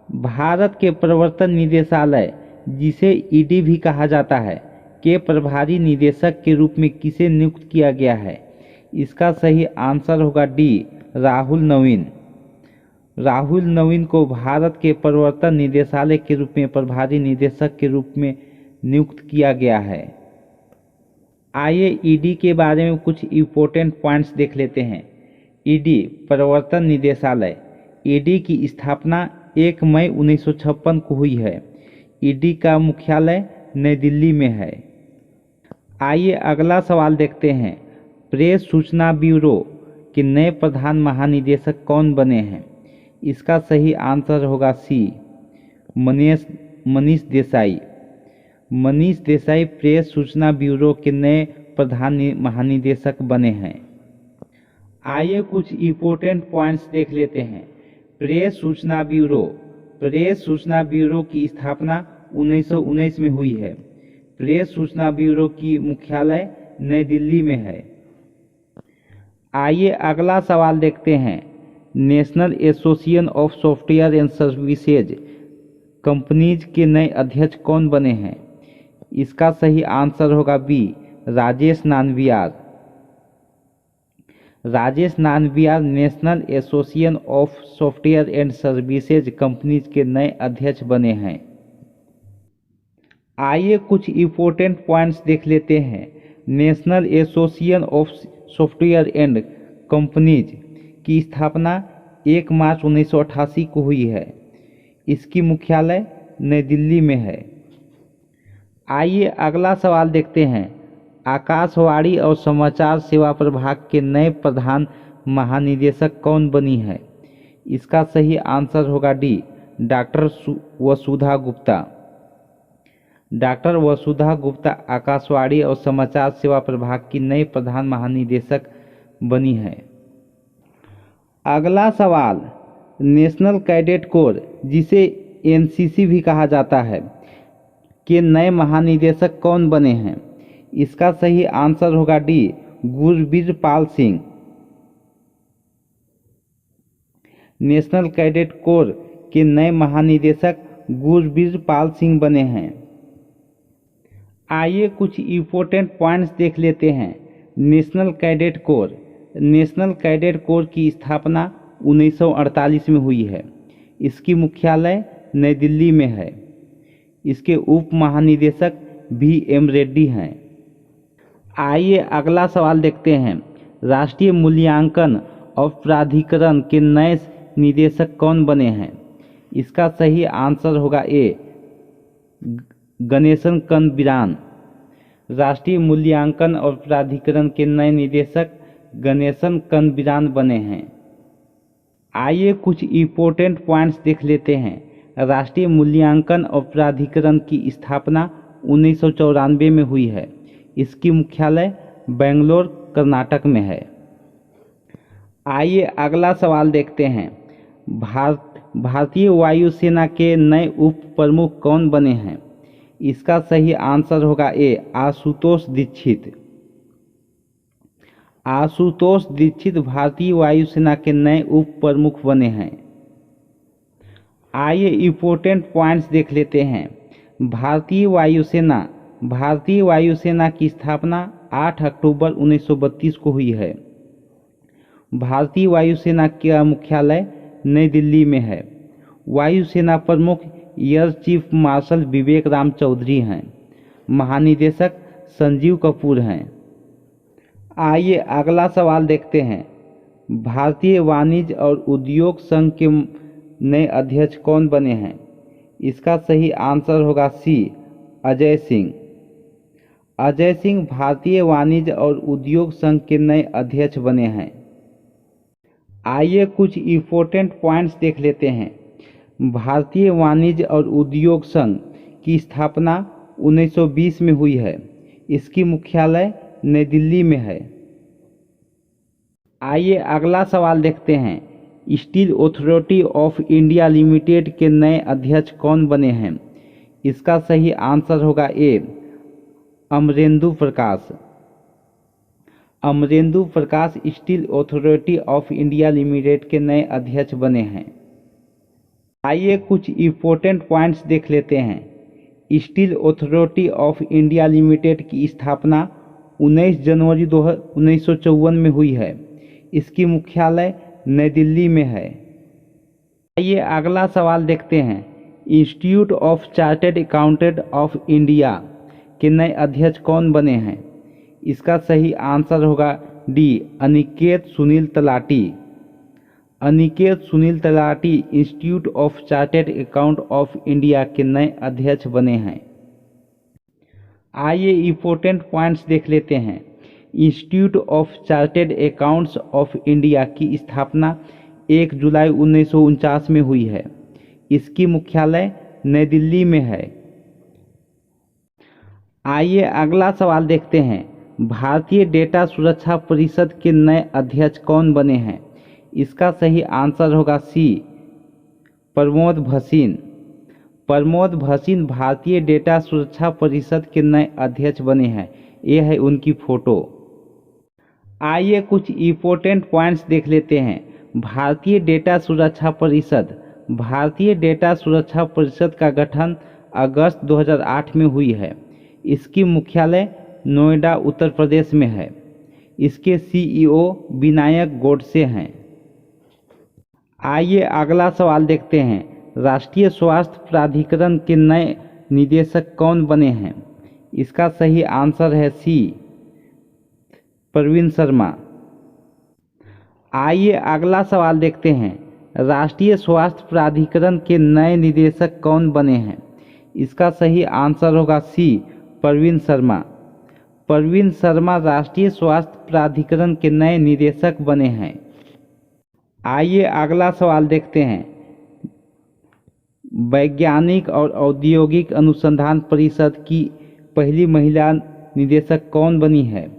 भारत के प्रवर्तन निदेशालय, जिसे ईडी भी कहा जाता है, के प्रभारी निदेशक के रूप में किसे नियुक्त किया गया है? इसका सही आंसर होगा डी राहुल नवीन। राहुल नवीन को भारत के प्रवर्तन निदेशालय के रूप में प्रभारी निदेशक के रूप में नियुक्त किया गया है। आइए ईडी के बारे में कुछ इम्पोर्टेंट पॉइंट्स देख लेते हैं। ईडी प्रवर्तन निदेशालय, ईडी की स्थापना 1 मई 1956 को हुई है। ईडी का मुख्यालय नई दिल्ली में है। आइए अगला सवाल देखते हैं। प्रेस सूचना ब्यूरो के नए प्रधान महानिदेशक कौन बने हैं? इसका सही आंसर होगा सी मनीष देसाई। मनीष देसाई प्रेस सूचना ब्यूरो के नए प्रधान महानिदेशक बने हैं। आइए कुछ इम्पोर्टेंट पॉइंट्स देख लेते हैं। प्रेस सूचना ब्यूरो, प्रेस सूचना ब्यूरो की स्थापना 1919 में हुई है। प्रेस सूचना ब्यूरो की मुख्यालय नई दिल्ली में है। आइए अगला सवाल देखते हैं। National Association of Software and Services Companies के नए अध्यक्ष कौन बने हैं? इसका सही आंसर होगा B Rajesh Nambiar. Rajesh Nambiar National Association of Software and Services Companies के नए अध्यक्ष बने हैं। आइए कुछ इम्पोर्टेंट पॉइंट्स देख लेते हैं। National Association of Software and companies की स्थापना 1 मार्च 1988 को हुई है। इसकी मुख्यालय नई दिल्ली में है। आइए अगला सवाल देखते हैं। आकाशवाणी और समाचार सेवा प्रभाग के नए प्रधान महानिदेशक कौन बनी है? इसका सही आंसर होगा डी डॉक्टर वसुधा गुप्ता। डॉक्टर वसुधा गुप्ता आकाशवाणी और समाचार सेवा प्रभाग की नई प्रधान महानिदेशक बनी है। अगला सवाल, नेशनल कैडेट कोर, जिसे एनसीसी भी कहा जाता है, के नए महानिदेशक कौन बने हैं? इसका सही आंसर होगा D Gurbir Pal Singh. National cadet corps के नए महानिदेशक गुरबीर पाल सिंह बने हैं। आइए कुछ इम्पोर्टेंट पॉइंट्स देख लेते हैं। National cadet corps, national cadet corps की स्थापना 1948 में हुई है। इसकी मुख्यालय नई दिल्ली में है। इसके उप महानिदेशक VM रेड्डी हैं। आइए अगला सवाल देखते हैं। राष्ट्रीय मूल्यांकन और प्राधिकरण के नए निदेशक कौन बने हैं? इसका सही आंसर होगा ए गणेशन कनबिरान। राष्ट्रीय मूल्यांकन और प्राधिकरण के नए निदेशक गणेशन कनबिरान बने हैं। आइए कुछ इम्पोर्टेंट पॉइंट्स देख लेते हैं। राष्ट्रीय मूल्यांकन और प्राधिकरण की स्थापना 1994 में हुई है। इसकी मुख्यालय बेंगलोर कर्नाटक में है। आइए अगला सवाल देखते हैं। भारतीय वायुसेना के नए उप प्रमुख कौन बने हैं? इसका सही आंसर होगा ए, आशुतोष दीक्षित। आशुतोष दीक्षित भारतीय वायुसेना के नए उप प्रमुख बने हैं। आइए इम्पोर्टेंट पॉइंट्स देख लेते हैं। भारतीय वायुसेना की स्थापना 8 अक्टूबर 1932 को हुई है। भारतीय वायुसेना का मुख्यालय नई दिल्ली में है। वायुसेना प्रमुख एयर चीफ मार्शल विवेक राम चौधरी हैं। महानिदेशक संजीव कपूर हैं। आइए अगला सवाल देखते हैं। भारतीय वाणिज्य और उद्योग संघ के नए अध्यक्ष कौन बने हैं? इसका सही आंसर होगा सी, अजय सिंह। अजय सिंह भारतीय वाणिज्य और उद्योग संघ के नए अध्यक्ष बने हैं। आइए कुछ इम्पोर्टेंट पॉइंट्स देख लेते हैं। भारतीय वाणिज्य और उद्योग संघ की स्थापना 1920 में हुई है। इसकी मुख्यालय नई दिल्ली में है। आइए अगला सवाल देखते हैं। Steel Authority of India Limited के नए अध्यक्ष कौन बने हैं? इसका सही आंसर होगा A, Amarendu Prakash. Amarendu Prakash Steel Authority of India Limited के नए अध्यक्ष बने हैं। आइए कुछ इम्पोर्टेंट पॉइंट्स देख लेते हैं। Steel Authority of India limited की स्थापना 19 जनवरी 1954 में हुई है। इसकी मुख्यालय नई दिल्ली में है। आइए अगला सवाल देखते हैं। Institute of chartered accountant of India के नए अध्यक्ष कौन बने हैं? इसका सही आंसर होगा D, Aniket Sunil talati. Aniket Sunil talati institute of chartered account of India के नए अध्यक्ष बने हैं। आइए इम्पोर्टेंट पॉइंट्स देख लेते हैं। Institute of chartered accounts of India की स्थापना 1 जुलाई 1949 में हुई है। इसकी मुख्यालय नई दिल्ली में है। आइए अगला सवाल देखते हैं। भारतीय डेटा सुरक्षा परिषद के नए अध्यक्ष कौन बने हैं? इसका सही आंसर होगा सी, प्रमोद भसीन। प्रमोद भसीन भारतीय डेटा सुरक्षा परिषद के नए अध्यक्ष बने हैं। ये है उनकी फोटो। आइए कुछ इम्पोर्टेंट पॉइंट्स देख लेते हैं। भारतीय डेटा सुरक्षा परिषद का गठन अगस्त 2008 में हुई है। इसकी मुख्यालय नोएडा उत्तर प्रदेश में है। इसके सीईओ विनायक गोडसे हैं। आइए अगला सवाल देखते हैं। राष्ट्रीय स्वास्थ्य प्राधिकरण के नए निदेशक कौन बने हैं? इसका सही आंसर है सी, प्रवीण शर्मा। आइए अगला सवाल देखते हैं। राष्ट्रीय स्वास्थ्य प्राधिकरण के नए निदेशक कौन बने हैं? इसका सही आंसर होगा सी, प्रवीण शर्मा। प्रवीण शर्मा राष्ट्रीय स्वास्थ्य प्राधिकरण के नए निदेशक बने हैं। आइए अगला सवाल देखते हैं। वैज्ञानिक और औद्योगिक अनुसंधान परिषद की पहली महिला निदेशक कौन बनी है?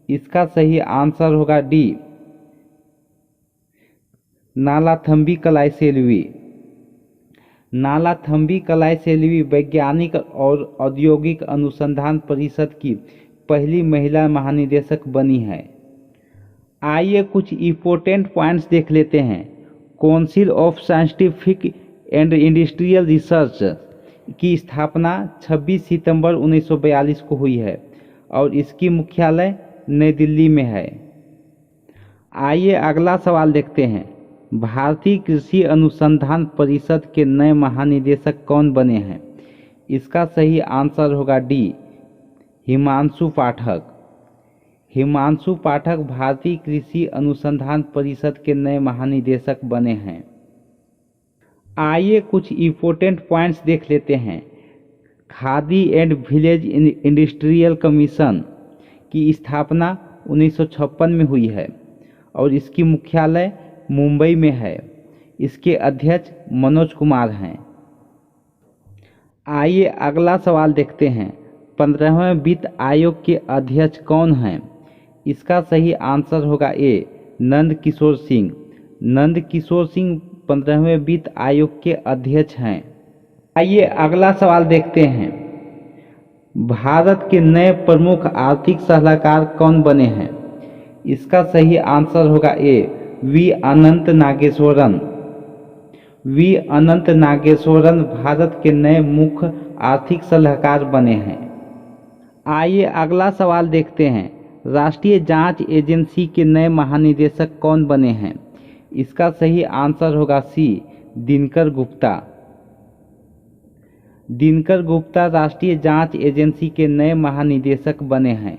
इसका सही आंसर होगा डी, नालाथम्बी कलाईसेल्वी। नालाथम्बी कलाईसेल्वी वैज्ञानिक और औद्योगिक अनुसंधान परिषद की पहली महिला महानिदेशक बनी है। आइए कुछ इम्पोर्टेंट पॉइंट्स देख लेते हैं। Council of scientific and industrial research की स्थापना 26 सितंबर 1942 को हुई है और इसकी मुख्यालय नई दिल्ली में है। आइए अगला सवाल देखते हैं। भारतीय कृषि अनुसंधान परिषद के नए महानिदेशक कौन बने हैं? इसका सही आंसर होगा डी, हिमांशु पाठक। हिमांशु पाठक भारतीय कृषि अनुसंधान परिषद के नए महानिदेशक बने हैं। आइए कुछ इम्पोर्टेंट पॉइंट्स देख लेते हैं। Khadi and village industrial commission की स्थापना 1956 में हुई है और इसकी मुख्यालय मुंबई में है। इसके अध्यक्ष मनोज कुमार हैं। आइए अगला सवाल देखते हैं। 15वें वित्त आयोग के अध्यक्ष कौन हैं? इसका सही आंसर होगा ए नंद किशोर सिंह। नंद किशोर सिंह 15वें वित्त आयोग के अध्यक्ष हैं। आइए अगला सवाल देखते हैं। भारत के नए प्रमुख आर्थिक सलाहकार कौन बने हैं? इसका सही आंसर होगा A V Anantha Nageswaran. V Anantha Nageswaran Bharat के नए मुख्य आर्थिक सलाहकार बने हैं। आइए अगला सवाल देखते हैं। राष्ट्रीय जांच एजेंसी के नए महानिदेशक कौन बने हैं? इसका सही आंसर होगा सी दिनकर गुप्ता। दिनकर गुप्ता राष्ट्रीय जांच एजेंसी के नए महानिदेशक बने हैं।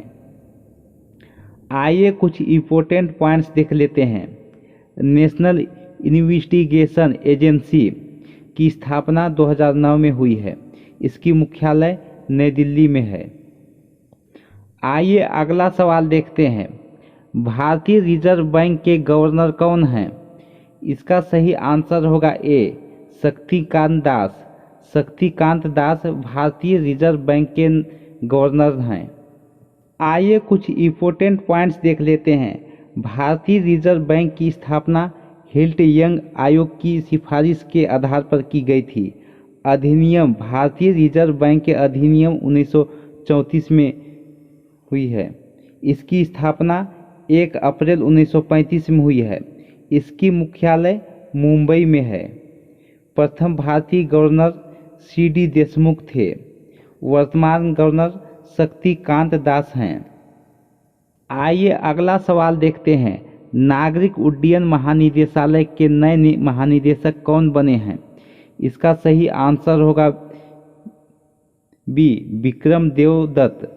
आइए कुछ इम्पोर्टेंट पॉइंट्स देख लेते हैं। नेशनल इन्वेस्टिगेशन एजेंसी की स्थापना 2009 में हुई है। इसकी मुख्यालय नई दिल्ली में है। आइए अगला सवाल देखते हैं। भारतीय रिजर्व बैंक के गवर्नर कौन हैं? इसका सही आंसर होगा ए शक्तिकांत दास। शक्तिकांत दास भारतीय रिजर्व बैंक के गवर्नर हैं। आइए कुछ इम्पोर्टेंट पॉइंट्स देख लेते हैं। भारतीय रिजर्व बैंक की स्थापना हिल्ट यंग आयोग की सिफारिश के आधार पर की गई थी। अधिनियम भारतीय रिजर्व बैंक के अधिनियम 1934 में हुई है। इसकी स्थापना 1 अप्रैल 1935 में हुई है। इसकी मुख्यालय मुंबई में है। प्रथम भारतीय गवर्नर सी.डी. देशमुख थे। वर्तमान गवर्नर शक्तिकांत दास हैं। आइए अगला सवाल देखते हैं। नागरिक उड्डयन महानिदेशालय के नए महानिदेशक कौन बने हैं? इसका सही आंसर होगा बी विक्रम देवदत्त।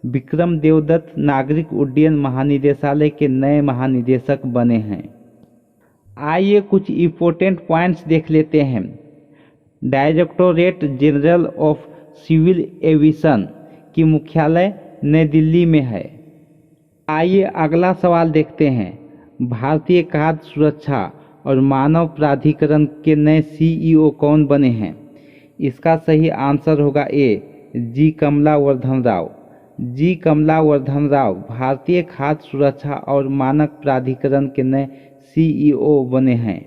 विक्रम देवदत्त नागरिक उड्डयन महानिदेशालय के नए महानिदेशक बने हैं। आइए कुछ इम्पोर्टेंट पॉइंट्स देख लेते हैं। Directorate general of civil aviation की मुख्यालय नई दिल्ली में है। आइए अगला सवाल देखते हैं। भारतीय खाद्य सुरक्षा और मानव प्राधिकरण के नए सीईओ कौन बने हैं? इसका सही आंसर होगा ए जी कमला वर्धन राव। जी कमला वर्धन राव भारतीय खाद्य सुरक्षा और मानक प्राधिकरण के नए सीईओ बने हैं।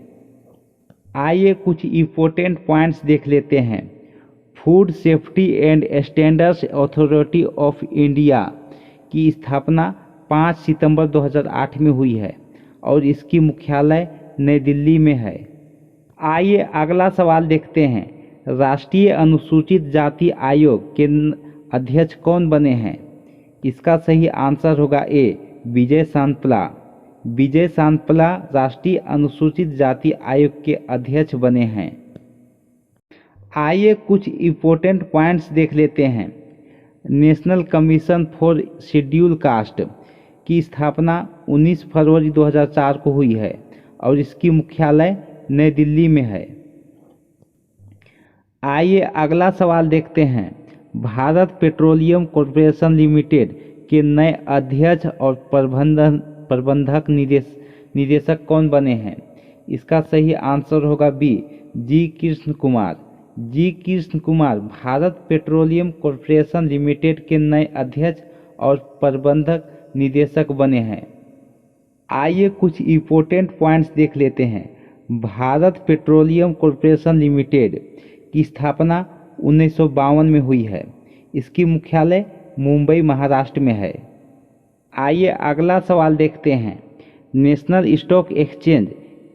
आइए कुछ इम्पोर्टेंट पॉइंट्स देख लेते हैं। Food safety and standards authority of India की स्थापना 5 सितंबर 2008 में हुई है और इसकी मुख्यालय नई दिल्ली में है। आइए अगला सवाल देखते हैं। राष्ट्रीय अनुसूचित जाति आयोग के अध्यक्ष कौन बने हैं? इसका सही आंसर होगा ए विजय सांपला। विजय सांपला राष्ट्रीय अनुसूचित जाति आयोग के अध्यक्ष बने हैं। आइए कुछ इम्पोर्टेंट पॉइंट्स देख लेते हैं। National commission for schedule caste की स्थापना 19 फरवरी 2004 को हुई है और इसकी मुख्यालय नई दिल्ली में है। आइए अगला सवाल देखते हैं। भारत पेट्रोलियम कॉर्पोरेशन लिमिटेड के नए अध्यक्ष और प्रबंधक निदेशक कौन बने हैं? इसका सही आंसर होगा B G Krishna Kumar. G Krishna Kumar Bharat Petroleum Corporation Limited के नए अध्यक्ष और प्रबंधक निदेशक बने हैं। आइए कुछ इम्पोर्टेंट पॉइंट्स देख लेते हैं। भारत पेट्रोलियम कॉर्पोरेशन लिमिटेड की स्थापना 1952 में हुई है। इसकी मुख्यालय मुंबई महाराष्ट्र में है। आइए अगला सवाल देखते हैं। नेशनल स्टॉक एक्सचेंज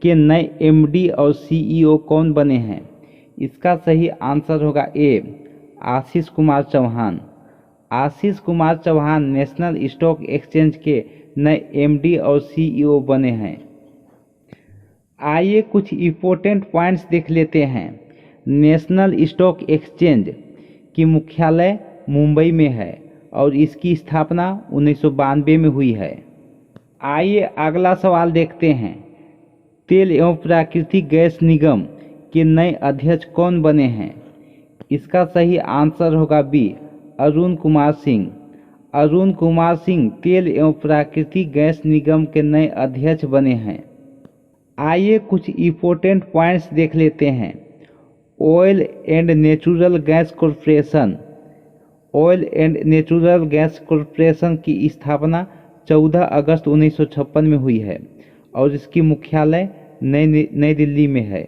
के नए एमडी और सीईओ कौन बने हैं? इसका सही आंसर होगा A Ashish Kumar Chauhan. Ashish Kumar Chauhan National Stock Exchange के नए एमडी और सीईओ बने हैं। आइए कुछ इम्पोर्टेंट पॉइंट्स देख लेते हैं। नेशनल स्टॉक एक्सचेंज की मुख्यालय मुंबई में है और इसकी स्थापना 1992 में हुई है। आइए अगला सवाल देखते हैं। तेल एवं प्राकृतिक गैस निगम के नए अध्यक्ष कौन बने हैं? इसका सही आंसर होगा बी अरुण कुमार सिंह। अरुण कुमार सिंह तेल एवं प्राकृतिक गैस निगम के नए अध्यक्ष बने हैं। आइए कुछ इम्पोर्टेंट पॉइंट्स देख लेते हैं। Oil and natural gas corporation. Oil and natural gas corporation की स्थापना 14 अगस्त 1956 में हुई है और इसकी मुख्यालय नई दिल्ली में है।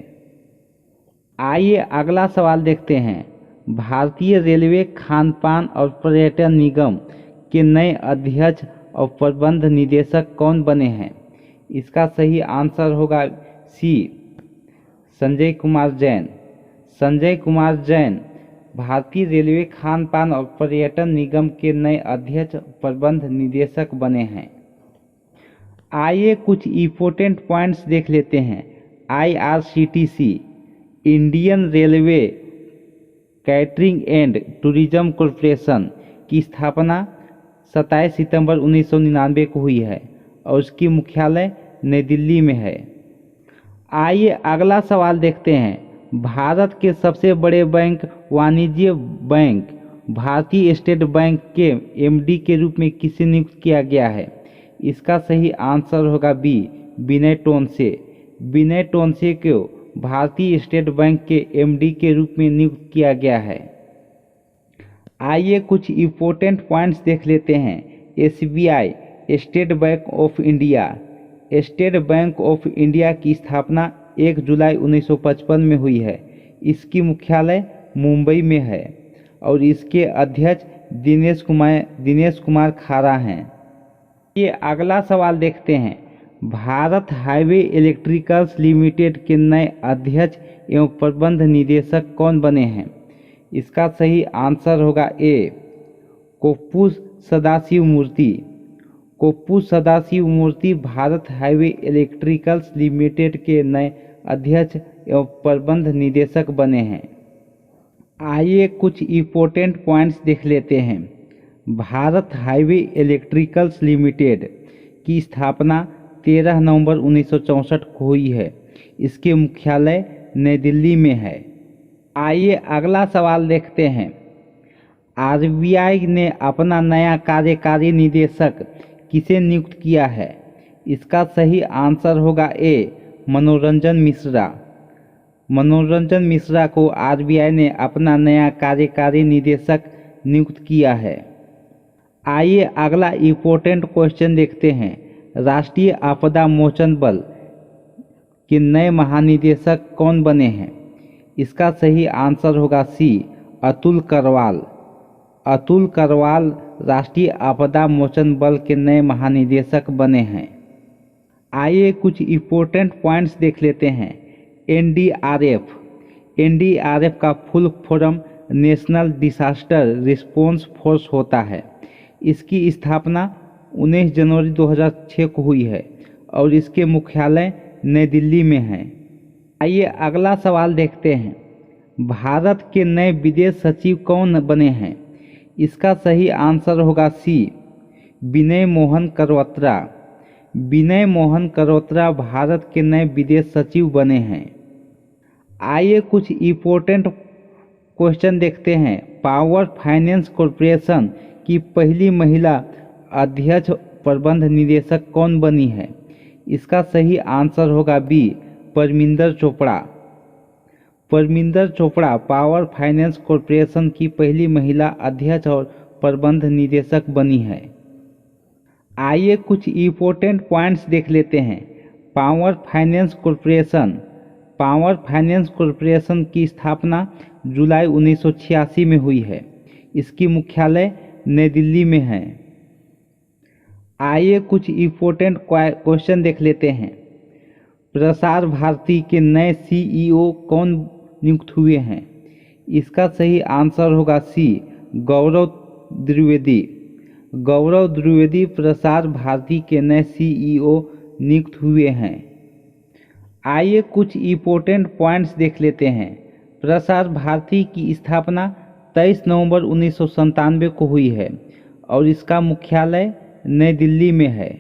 आइए अगला सवाल देखते हैं। भारतीय रेलवे खान पान और पर्यटन निगम के नए अध्यक्ष और प्रबंध निदेशक कौन बने हैं? इसका सही आंसर होगा सी, संजय कुमार जैन। संजय कुमार जैन भारतीय रेलवे खान पान और पर्यटन निगम के नए अध्यक्ष प्रबंध निदेशक बने हैं। आइए कुछ इम्पोर्टेंट पॉइंट्स देख लेते हैं। IRCTC Indian railway catering and tourism corporation की स्थापना 27 सितंबर 1999 को हुई है और उसकी मुख्यालय नई दिल्ली में है। आइए अगला सवाल देखते हैं। भारत के सबसे बड़े बैंक वाणिज्य बैंक भारतीय स्टेट बैंक के MD के रूप में किसे नियुक्त किया गया है? इसका सही आंसर होगा बी, विनय टोनसे। विनय टोनसे को भारतीय स्टेट बैंक के MD के रूप में नियुक्त किया गया है। आइए कुछ इम्पोर्टेंट पॉइंट्स देख लेते हैं। SBI state bank of India. State bank of India की स्थापना 1 जुलाई 1955 में हुई है। इसकी मुख्यालय मुंबई में है और इसके अध्यक्ष दिनेश कुमार खारा हैं। ये अगला सवाल देखते हैं। भारत हाईवे इलेक्ट्रिकल्स लिमिटेड के नए अध्यक्ष एवं प्रबंध निदेशक कौन बने हैं? इसका सही आंसर होगा ए, कोप्पू सदाशिव मूर्ति। कोप्पू सदाशिव मूर्ति भारत हाईवे इलेक्ट्रिकल्स लिमिटेड के नए अध्यक्ष एवं प्रबंध निदेशक बने हैं। आइए कुछ इम्पोर्टेंट पॉइंट्स देख लेते हैं। भारत हाईवे इलेक्ट्रिकल्स लिमिटेड की स्थापना 13 नवंबर 1964 को हुई है। इसके मुख्यालय नई दिल्ली में है। आइए अगला सवाल देखते हैं। RBI ने अपना नया कार्यकारी निदेशक किसे नियुक्त किया है? इसका सही आंसर होगा ए, मनोरंजन मिश्रा। मनोरंजन मिश्रा को RBI ने अपना नया कार्यकारी निदेशक नियुक्त किया है। आइए अगला इम्पोर्टेंट क्वेश्चन देखते हैं। राष्ट्रीय आपदा मोचन बल के नए महानिदेशक कौन बने हैं? इसका सही आंसर होगा सी, अतुल करवाल। अतुल करवाल राष्ट्रीय आपदा मोचन बल के नए महानिदेशक बने हैं। आइए कुछ इम्पोर्टेंट पॉइंट्स देख लेते हैं। NDRF का full form national disaster response force होता है। इसकी स्थापना 19 जनवरी 2006 को हुई है और इसके मुख्यालय नई दिल्ली में है। आइए अगला सवाल देखते हैं। भारत के नए विदेश सचिव कौन बने हैं? इसका सही आंसर होगा सी, विनय मोहन करोत्रा। विनय मोहन करोत्रा भारत के नए विदेश सचिव बने हैं। आइए कुछ इम्पोर्टेंट क्वेश्चन देखते हैं। पावर फाइनेंस कॉरपोरेशन की पहली महिला अध्यक्ष प्रबंध निदेशक कौन बनी है? इसका सही आंसर होगा B, Parminder Chopra. Parminder Chopra power finance corporation की पहली महिला अध्यक्ष और प्रबंध निदेशक बनी है। आइए कुछ इम्पोर्टेंट पॉइंट्स देख लेते हैं। पावर फाइनेंस कॉरपोरेशन की स्थापना जुलाई 1986 में हुई है। इसकी मुख्यालय नई दिल्ली में है। आइए कुछ इम्पोर्टेंट क्वेश्चन देख लेते हैं। प्रसार भारती के नए CEO कौन नियुक्त हुए हैं? इसका सही आंसर होगा सी, गौरव द्विवेदी। गौरव द्विवेदी प्रसार भारती के नए CEO नियुक्त हुए हैं। आइए कुछ इम्पोर्टेंट पॉइंट्स देख लेते हैं। प्रसार भारती की स्थापना 23 नवंबर 1997 को हुई है और इसका मुख्यालय नई दिल्ली में है।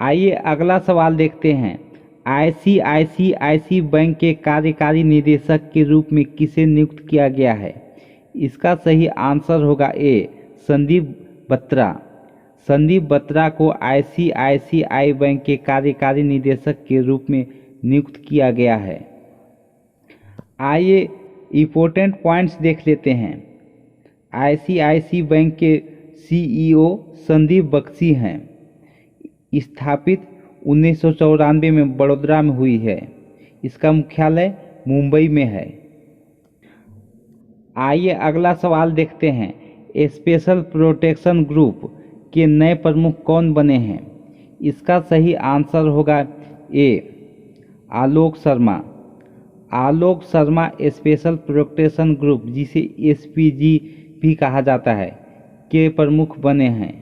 आइए अगला सवाल देखते हैं। ICICI बैंक के कार्यकारी निदेशक के रूप में किसे नियुक्त किया गया है? इसका सही आंसर होगा ए, संदीप बत्रा। संदीप बत्रा को आईसीआईसीआई बैंक के कार्यकारी निदेशक के रूप में नियुक्त किया गया है। आइए इम्पोर्टेंट पॉइंट्स देख लेते हैं। आईसीआईसी बैंक के सीईओ संदीप बख्शी हैं। स्थापित 1994 में बड़ौदा में हुई है। इसका मुख्यालय मुंबई में है। आइए अगला सवाल देखते हैं। स्पेशल प्रोटेक्शन ग्रुप के नए प्रमुख कौन बने हैं? इसका सही आंसर होगा ए Alok Sharma. Alok Sharma special protection group, जिसे एसपीजी भी कहा जाता है, के प्रमुख बने हैं।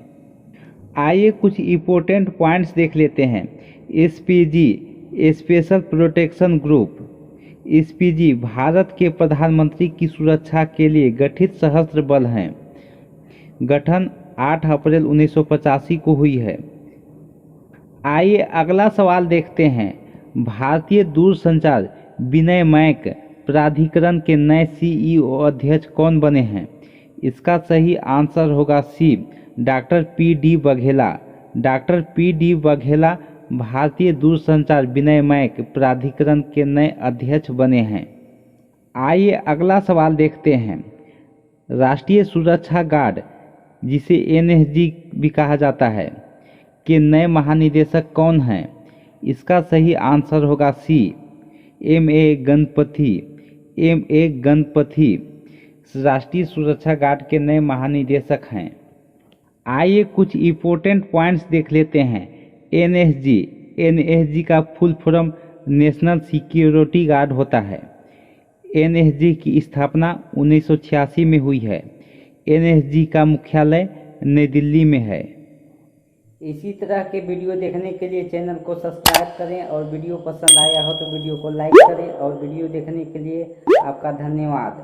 आइए कुछ इम्पोर्टेंट पॉइंट्स देख लेते हैं। SPG special protection group. SPG Bharat के प्रधानमंत्री की सुरक्षा के लिए गठित सशस्त्र बल हैं। गठन 8 अप्रैल 1985 को हुई है। आइए अगला सवाल देखते हैं। भारतीय दूरसंचार विनियामक प्राधिकरण के नए सीईओ अध्यक्ष कौन बने हैं? इसका सही आंसर होगा C doctor P D. Baghela. Doctor P D. Baghela भारतीय दूरसंचार विनियामक प्राधिकरण के नए अध्यक्ष बने हैं। आइए अगला सवाल देखते हैं। राष्ट्रीय सुरक्षा गार्ड, जिसे एनएसजी भी कहा जाता है, के नए महानिदेशक कौन हैं? इसका सही आंसर होगा सी एम.ए. गणपति। एम.ए. गणपति राष्ट्रीय सुरक्षा गार्ड के नए महानिदेशक हैं। आइए कुछ इम्पोर्टेंट पॉइंट्स देख लेते हैं। एनएसजी। एनएसजी का full form national security guard होता है। एनएसजी की स्थापना 1986 में हुई है। एनएसजी का मुख्यालय नई दिल्ली में है। इसी तरह के वीडियो देखने के लिए चैनल को सब्सक्राइब करें और वीडियो पसंद आया हो तो वीडियो को लाइक करें और वीडियो देखने के लिए आपका धन्यवाद।